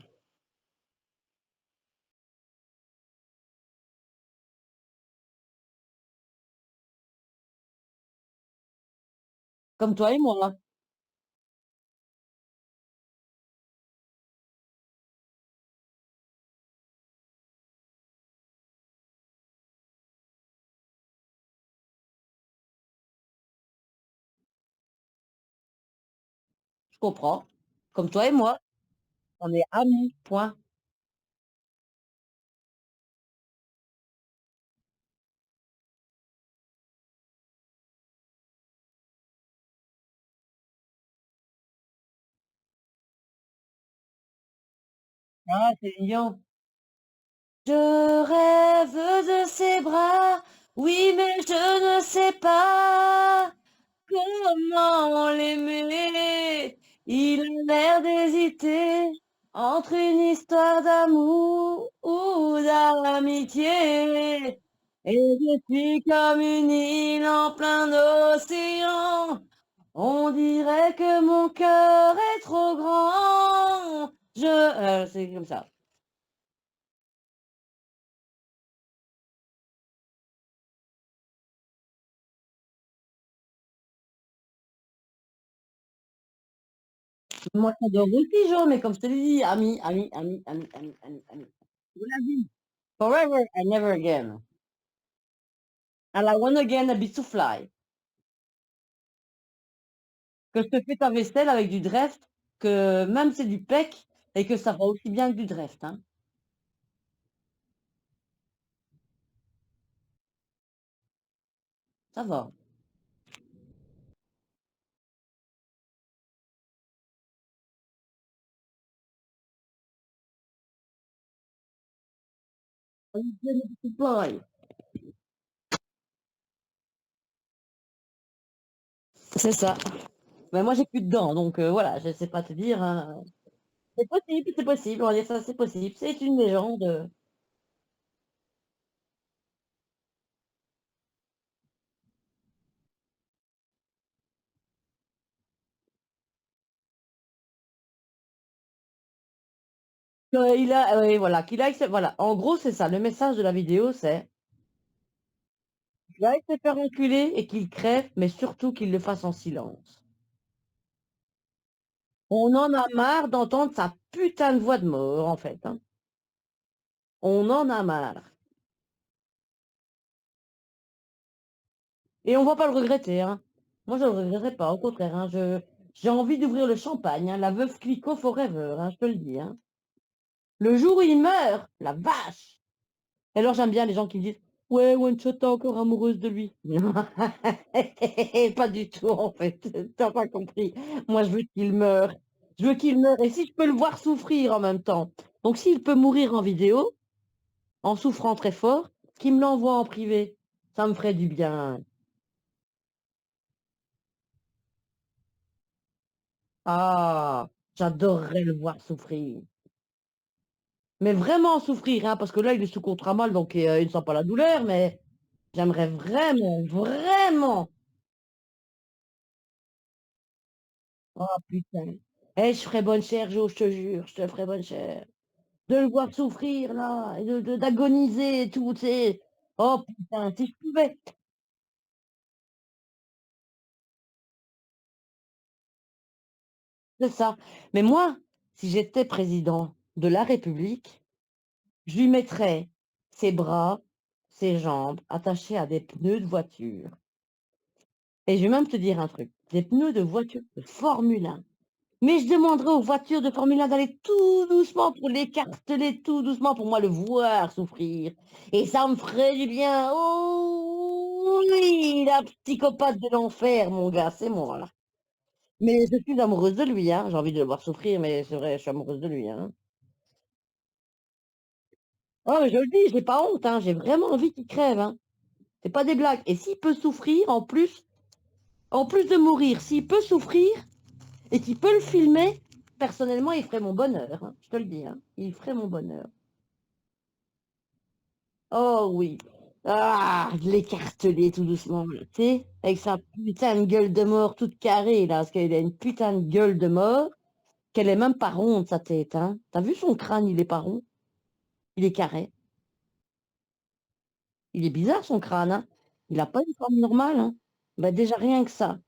Comme toi et moi, je comprends. Comme toi et moi, on est amis, point. Ah c'est mignon. Je rêve de ses bras, oui, mais je ne sais pas comment l'aimer. Il a l'air d'hésiter entre une histoire d'amour ou d'amitié. Et je suis comme une île en plein océan. On dirait que mon cœur est trop grand. C'est comme ça. Moi, j'adore aussi Jo, mais comme je te l'ai dit, amis, amis, amis, amis, amis, amis, amis. Pour la vie. Forever and never again. And I want again a bit to fly. Que je te fais ta vaisselle avec du Dreft, que même c'est du PEC et que ça va aussi bien que du Dreft, hein. Ça va. Again a bit to fly. C'est ça. Mais moi, j'ai plus de dents, donc voilà, je sais pas te dire, hein. C'est possible, on va dire ça, c'est possible. C'est une légende. Il a, oui, voilà, qu'il a, voilà. En gros, c'est ça. Le message de la vidéo, c'est qu'il aille se faire enculer et qu'il crève, mais surtout qu'il le fasse en silence. On en a marre d'entendre sa putain de voix de mort, en fait, hein. On en a marre. Et on va pas le regretter, hein. Moi, je le regretterai pas, au contraire, hein, j'ai envie d'ouvrir le champagne, hein, la veuve Clicquot forever, hein, je te le dis, hein. Le jour où il meurt, la vache! Et alors j'aime bien les gens qui me disent: «Ouais, One Shot est encore amoureuse de lui». Pas du tout, en fait, tu pas compris. Moi, je veux qu'il meure. Je veux qu'il meure et si je peux le voir souffrir en même temps. Donc s'il peut mourir en vidéo, en souffrant très fort, qu'il me l'envoie en privé. Ça me ferait du bien. Ah! J'adorerais le voir souffrir. Mais vraiment souffrir, hein, parce que là, il est sous contrat mal, donc il ne sent pas la douleur, mais j'aimerais vraiment, vraiment. Oh putain. Eh, je ferais bonne chère, Jo, je te jure, je te ferais bonne chère. De le voir souffrir là et de d'agoniser et tout, tu sais? Oh putain, si je pouvais, c'est ça. Mais moi, si j'étais président de la République, je lui mettrais ses bras, ses jambes attachés à des pneus de voiture et je vais même te dire un truc, des pneus de voiture de Formule 1. Mais je demanderais aux voitures de Formule 1 d'aller tout doucement pour l'écarteler tout doucement pour moi le voir souffrir et ça me ferait du bien. Oh oui, la psychopathe de l'enfer, mon gars, c'est moi là. Mais je suis amoureuse de lui, hein, j'ai envie de le voir souffrir, mais c'est vrai, je suis amoureuse de lui, hein. Ah mais je le dis, j'ai pas honte, hein, j'ai vraiment envie qu'il crève, hein. C'est pas des blagues et s'il peut souffrir en plus de mourir, s'il peut souffrir et qu'il peut le filmer, personnellement, il ferait mon bonheur, hein, je te le dis, hein, il ferait mon bonheur. Oh oui. Ah, de l'écarteler tout doucement, là, tu sais, avec sa putain de gueule de mort toute carrée, là, parce qu'elle a une putain de gueule de mort, qu'elle est même pas ronde, sa tête, hein. T'as vu son crâne, il est pas rond, il est carré. Il est bizarre son crâne, hein. Il a pas une forme normale, hein. Bah déjà rien que ça.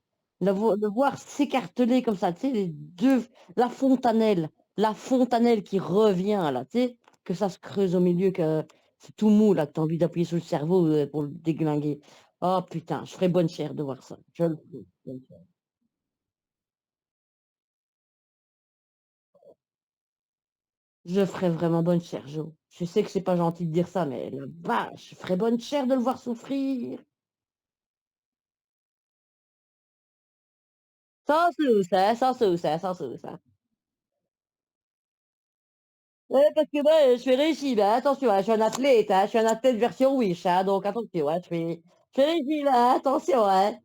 Le voir s'écarteler comme ça, tu sais, les deux, la fontanelle qui revient, là, tu sais, que ça se creuse au milieu, que c'est tout mou, là, que t'as envie d'appuyer sur le cerveau pour le déglinguer. Oh putain, je ferais bonne chère de voir ça. Je le ferais. Bonne chère. Je ferais vraiment bonne chère, Jo. Je sais que c'est pas gentil de dire ça, mais la vache, je ferais bonne chère de le voir souffrir. Sans souci, sans souci, sans souci. Ouais, parce que moi, je fais régime, hein, attention, hein, je suis un athlète, hein, je suis un athlète version Wish, hein, donc attention, hein, je fais régime, hein, attention, hein.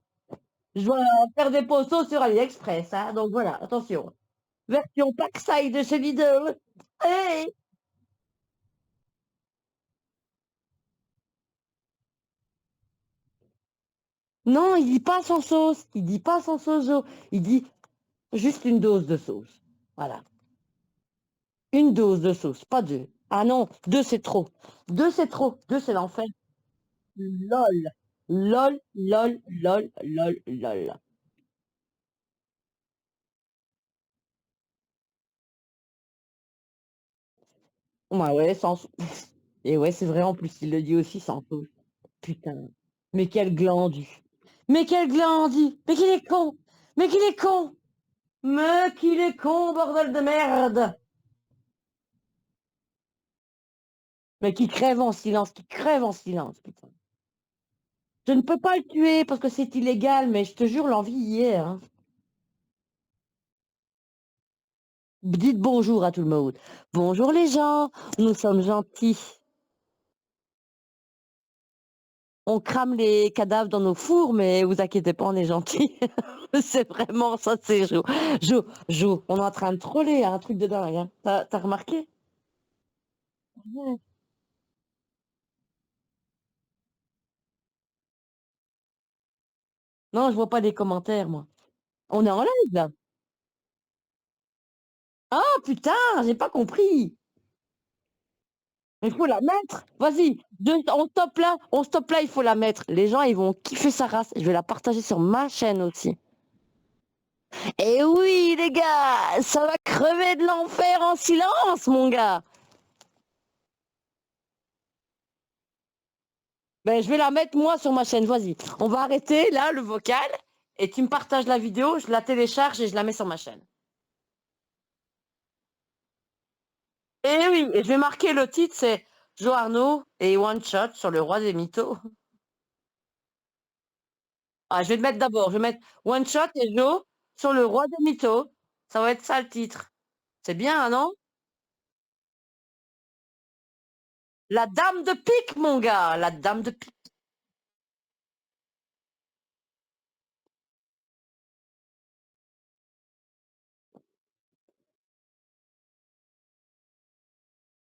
Je dois faire des posts sur AliExpress, hein, donc voilà, attention. Version Packside de chez Lidl. Hey! Non, il dit pas sans sauce, il dit pas sans sauce, Jo. Il dit juste une dose de sauce. Voilà. Une dose de sauce, pas deux. Ah non, deux c'est trop. Deux c'est trop. Deux c'est l'enfer. Lol. Lol, lol, lol, lol, lol. Ouais, ouais, sans sauce. Et ouais, c'est vrai, en plus, il le dit aussi sans sauce. Putain. Mais quel glandu. Mais quel glandu. Mais qu'il est con. Mais qu'il est con. Mais qu'il est con, bordel de merde. Mais qui crève en silence, qui crève en silence, putain. Je ne peux pas le tuer parce que c'est illégal, mais je te jure, l'envie y est, hein. Dites bonjour à tout le monde. Bonjour les gens, nous sommes gentils. On crame les cadavres dans nos fours, mais vous inquiétez pas, on est gentils. C'est vraiment ça, c'est Jo. Jo, on est en train de troller, un truc de dingue, hein. T'as remarqué? Ouais. Non, je vois pas les commentaires, moi. On est en live, là? Ah putain, j'ai pas compris! Il faut la mettre. Vas-y, on stoppe là, il faut la mettre. Les gens, ils vont kiffer sa race. Je vais la partager sur ma chaîne aussi. Et oui, les gars, ça va crever de l'enfer en silence, mon gars. Ben, je vais la mettre moi sur ma chaîne. Vas-y, on va arrêter là le vocal et tu me partages la vidéo, je la télécharge et je la mets sur ma chaîne. Et oui, et je vais marquer le titre, c'est Joe Arnaud et One Shot sur le roi des mythos. Ah, je vais te mettre d'abord, je vais mettre One Shot et Joe sur le roi des mythos. Ça va être ça le titre. C'est bien, hein, non? La dame de pique, mon gars, la dame de pique.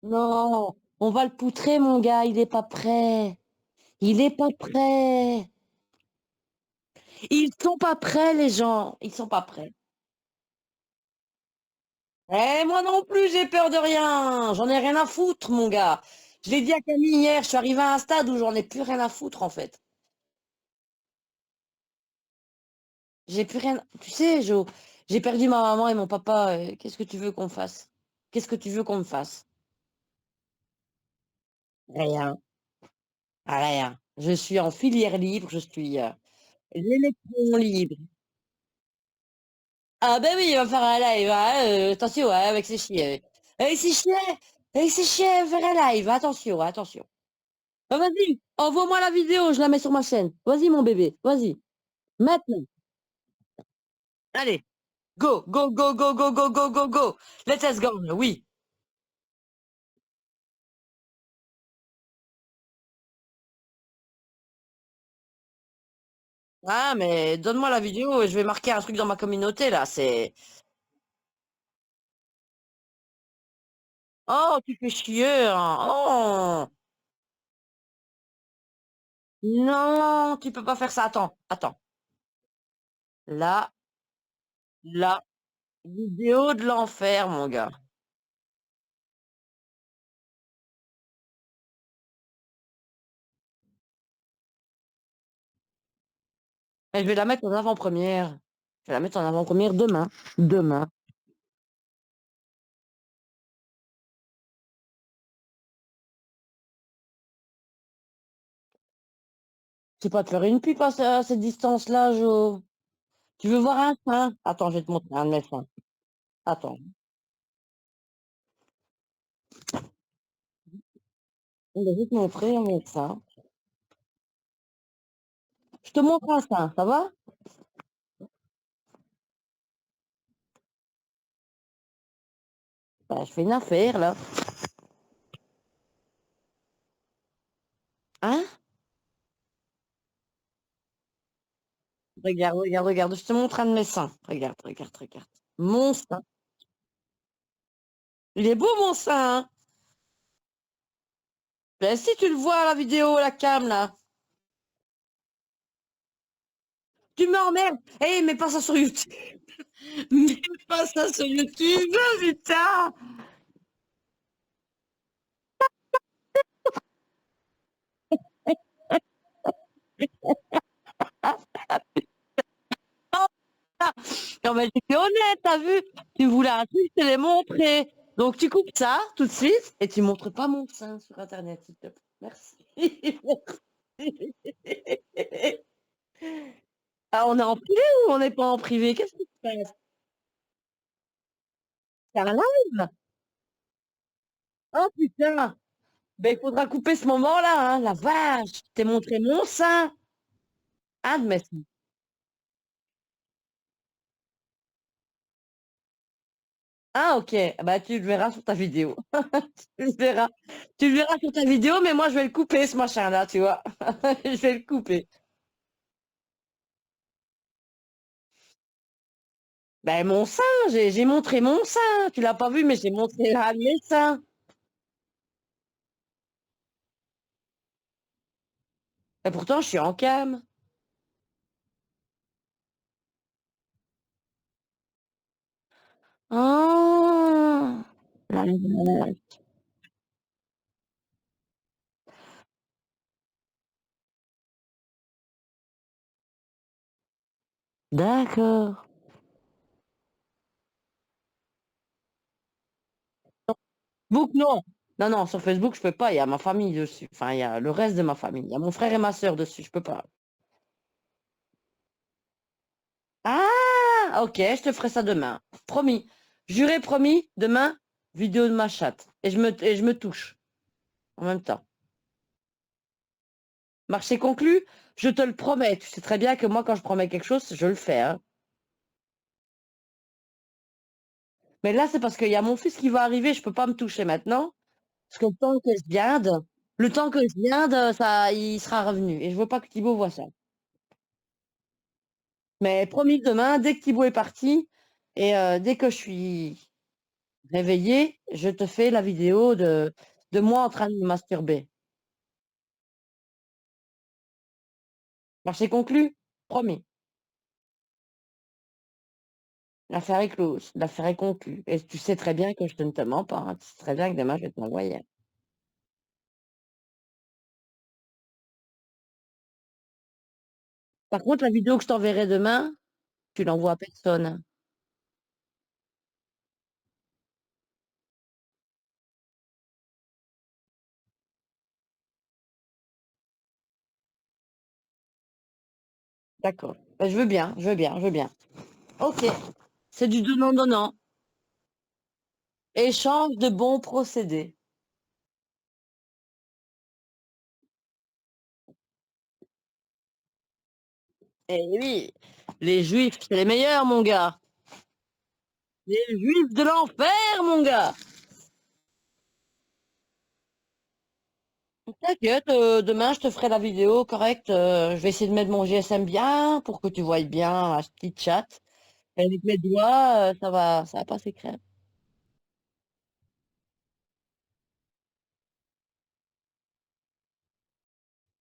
Non, on va le poutrer, mon gars, il est pas prêt. Il est pas prêt. Ils sont pas prêts, les gens. Ils sont pas prêts. Eh, moi non plus, j'ai peur de rien. J'en ai rien à foutre, mon gars. Je l'ai dit à Camille hier, je suis arrivée à un stade où j'en ai plus rien à foutre, en fait. J'ai plus rien. Tu sais, Jo, j'ai perdu ma maman et mon papa. Qu'est-ce que tu veux qu'on fasse? Qu'est-ce que tu veux qu'on me fasse? Rien. Rien. Je suis en filière libre, je suis l'électron libre. Ah ben oui, il va faire un live, hein, attention, hein, avec ses chiens. Avec ses chiens, faire un live, attention, attention. Ah, vas-y, envoie-moi la vidéo, je la mets sur ma chaîne. Vas-y, mon bébé, vas-y. Maintenant. Allez, go, go, go, go, go, go, go, go, go. Let's go, oui. Ah, mais donne-moi la vidéo et je vais marquer un truc dans ma communauté, là. C'est... Oh, tu fais chier, hein. Oh, non, tu peux pas faire ça. Attends, attends. Là, la vidéo de l'enfer, mon gars. Et je vais la mettre en avant-première. Je vais la mettre en avant-première demain. Demain. C'est pas de faire une pipe à cette distance-là, Jo. Tu veux voir un sein? Attends, je vais te montrer un de mes seins. Attends. Je vais te montrer un de mes seins. Je te montre un sein, ça va? Bah, je fais une affaire, là. Hein? Regarde, regarde, regarde. Je te montre un de mes seins. Regarde, regarde, regarde. Mon sein. Il est beau, mon sein, hein? Ben, si tu le vois à la vidéo, la cam, là. Tu m'emmerdes. Eh, mets pas ça sur YouTube. Mets pas ça sur YouTube, putain. Ah, non, mais j'étais honnête, t'as vu? Tu voulais un truc, je te l'ai montré. Donc, tu coupes ça tout de suite et tu montres pas mon sein sur Internet, s'il te plaît. Merci. Merci. Ah, on est en privé ou on n'est pas en privé? Qu'est-ce qui se passe? C'est un live? Oh putain! Ben, il faudra couper ce moment-là, hein, la vache! Je t'ai montré mon sein! Un de mes seins. Ah, ok. Bah, tu le verras sur ta vidéo. Tu le verras. Tu le verras sur ta vidéo, mais moi, je vais le couper, ce machin-là, tu vois. Je vais le couper. Ben, mon sein, j'ai montré mon sein. Tu l'as pas vu, mais j'ai montré un de mes seins. Et pourtant, je suis en cam. Oh! La vache. D'accord. Facebook, non. Non, non, sur Facebook, je peux pas, il y a ma famille dessus. Enfin, il y a le reste de ma famille. Il y a mon frère et ma sœur dessus, je peux pas. Ah! OK, je te ferai ça demain. Promis. Juré, promis, demain, vidéo de ma chatte et je me touche en même temps. Marché conclu? Je te le promets. Tu sais très bien que moi, quand je promets quelque chose, je le fais, hein. Mais là, c'est parce qu'il y a mon fils qui va arriver, je peux pas me toucher maintenant, parce que le temps que je viande, ça il sera revenu et je veux pas que Thibaut voit ça. Mais promis demain, dès que Thibaut est parti et dès que je suis réveillée, je te fais la vidéo de moi en train de me masturber. Marché conclu? Promis. L'affaire est close, l'affaire est conclue et tu sais très bien que je ne te mens pas, hein. Tu sais très bien que demain je vais te l'envoyer. Par contre, la vidéo que je t'enverrai demain, tu l'envoies à personne. D'accord. Bah, je veux bien, je veux bien, je veux bien. OK, c'est du donnant-donnant. Échange de bons procédés. Eh oui, les juifs, c'est les meilleurs, mon gars. Les juifs de l'enfer, mon gars. T'inquiète, demain je te ferai la vidéo correcte. Je vais essayer de mettre mon GSM bien pour que tu voyes bien la petite chatte. Et avec mes doigts, ça va passer crème.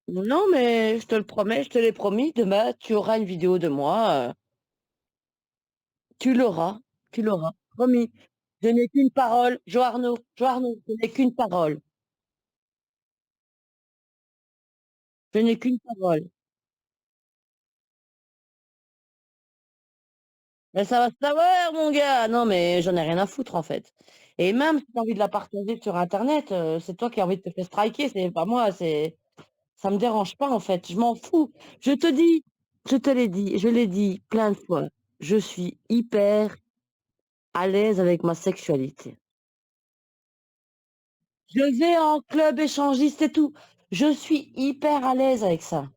Non, mais je te le promets, je te l'ai promis, demain tu auras une vidéo de moi. Tu l'auras, tu l'auras, promis. Je n'ai qu'une parole, Joarno, Joarno, je n'ai qu'une parole. Je n'ai qu'une parole. Mais ça va se savoir, mon gars. Non, mais j'en ai rien à foutre, en fait. Et même si tu as envie de la partager sur internet, c'est toi qui as envie de te faire striker, c'est pas moi, ça me dérange pas, en fait. Je m'en fous. Je te dis, je te l'ai dit, je l'ai dit plein de fois. Je suis hyper à l'aise avec ma sexualité. Je vais en club échangiste et tout. Je suis hyper à l'aise avec ça.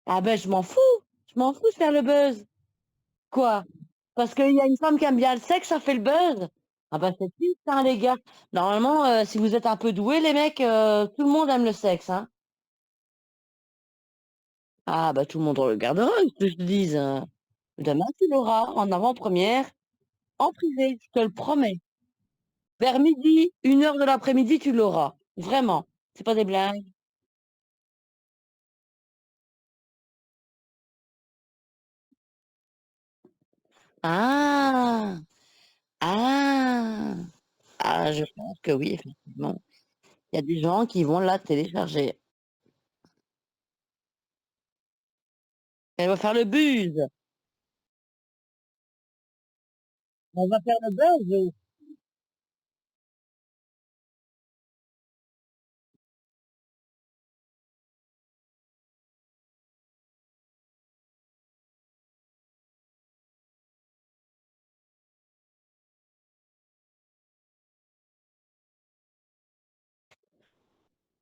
Ah ben, je m'en fous. Je m'en fous de faire le buzz. Quoi? Parce qu'il y a une femme qui aime bien le sexe, ça fait le buzz? Ah bah, c'est triste, hein, les gars. Normalement, si vous êtes un peu doués, les mecs, tout le monde aime le sexe, hein. Ah bah, tout le monde regardera, que je te dise, demain, tu l'auras en avant-première, en privé, je te le promets. Vers midi, 1 heure de l'après-midi, tu l'auras. Vraiment. C'est pas des blagues. Ah! Ah! Ah, je pense que oui, effectivement. Il y a des gens qui vont la télécharger. Elle va faire le buzz. On va faire le buzz.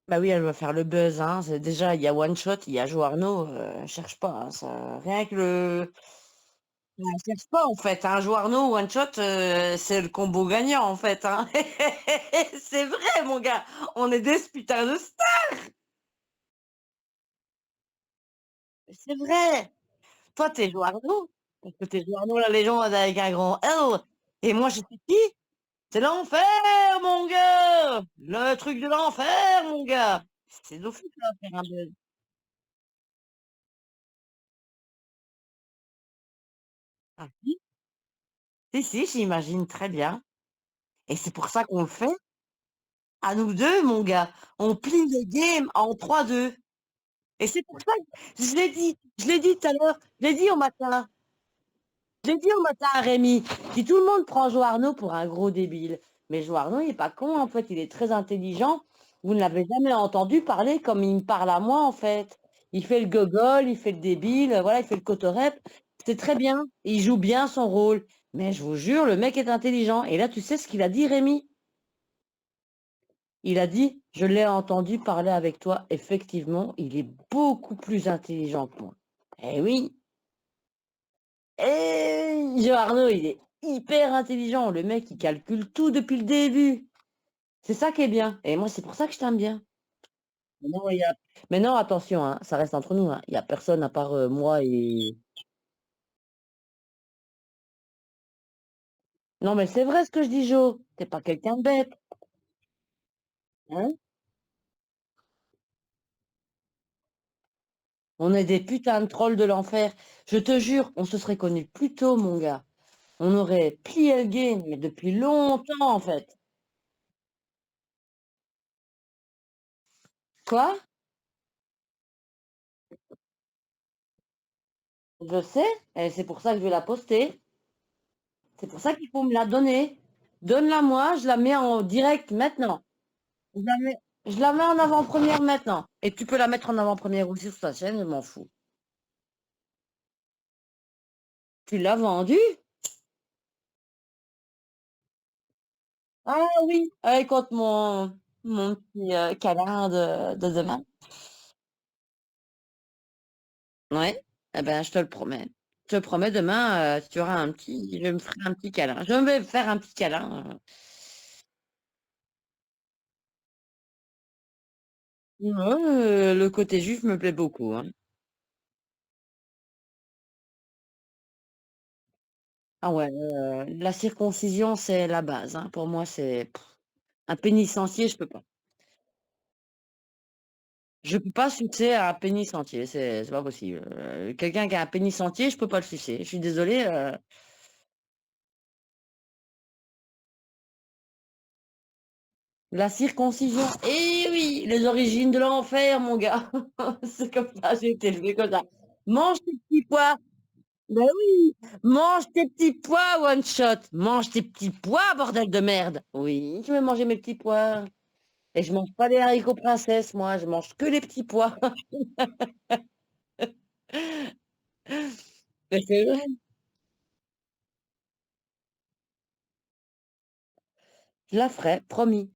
Bah oui, elle va faire le buzz, hein. C'est déjà, il y a One Shot, il y a Joe Arnaud, cherche pas, hein, ça rien que cherche pas en fait, hein. Joe Arnaud, One Shot, c'est le combo gagnant en fait, hein. C'est vrai mon gars, on est des putains de stars, c'est vrai. Toi, tu es Joe Arnaud, parce que tu es Joe Arnaud, la légende avec un grand L et moi, je suis qui? C'est l'enfer mon gars! Le truc de l'enfer mon gars! C'est d'office, ça va faire un buzz. Ah si, si, si, j'imagine très bien. Et c'est pour ça qu'on le fait à nous 2 mon gars. On plie les games en 3-2. et c'est pour ça que je l'ai dit tout à l'heure, je l'ai dit au matin, je l'ai dit au matin à Rémi, si tout le monde prend Jo Arnaud pour un gros débile, mais Jo Arnaud, il est pas con, en fait, il est très intelligent. Vous ne l'avez jamais entendu parler comme il me parle à moi, en fait. Il fait le gogol, il fait le débile, voilà, il fait le cotorep. C'est très bien, il joue bien son rôle. Mais je vous jure, le mec est intelligent. Et là, tu sais ce qu'il a dit, Rémi? Il a dit: «Je l'ai entendu parler avec toi, effectivement, il est beaucoup plus intelligent que moi». Eh oui, Jo Arnaud, il est hyper intelligent. Le mec, il calcule tout depuis le début. C'est ça qui est bien et moi, c'est pour ça que je t'aime bien. Maintenant, il y a maintenant attention, hein, ça reste entre nous, hein, il y a personne à part, moi et non, mais c'est vrai ce que je dis, Jo, tu es pas quelqu'un de bête, hein? On est des putains de trolls de l'enfer. Je te jure, on se serait connus plus tôt, mon gars. On aurait plié le game, mais depuis longtemps, en fait. Quoi? Je sais, et c'est pour ça que je vais la poster. C'est pour ça qu'il faut me la donner. Donne-la moi, je la mets en direct maintenant. Je la mets en avant-première maintenant. Et tu peux la mettre en avant-première aussi sur ta chaîne, je m'en fous. Tu l'as vendue? Ah oui, écoute mon petit câlin de demain. Ouais, eh ben, je te le promets. Je te promets, demain, tu auras un petit, je me ferai un petit câlin. Je vais me faire un petit câlin. Ouais, le côté juif me plaît beaucoup, hein. Ah ouais, la circoncision, c'est la base, hein. Pour moi, c'est un pénis entier, je peux pas. Je peux pas sucer un pénis entier, c'est pas possible. Quelqu'un qui a un pénis entier, je peux pas le sucer. Je suis désolée, la circoncision, eh oui, les origines de l'enfer, mon gars. C'est comme ça, j'ai été élevée comme ça. Mange tes petits pois. Ben oui, mange tes petits pois, one shot. Mange tes petits pois, bordel de merde. Oui, je vais manger mes petits pois. Et je mange pas les haricots princesse, moi, je mange que les petits pois. Mais c'est vrai. Je la ferai, promis.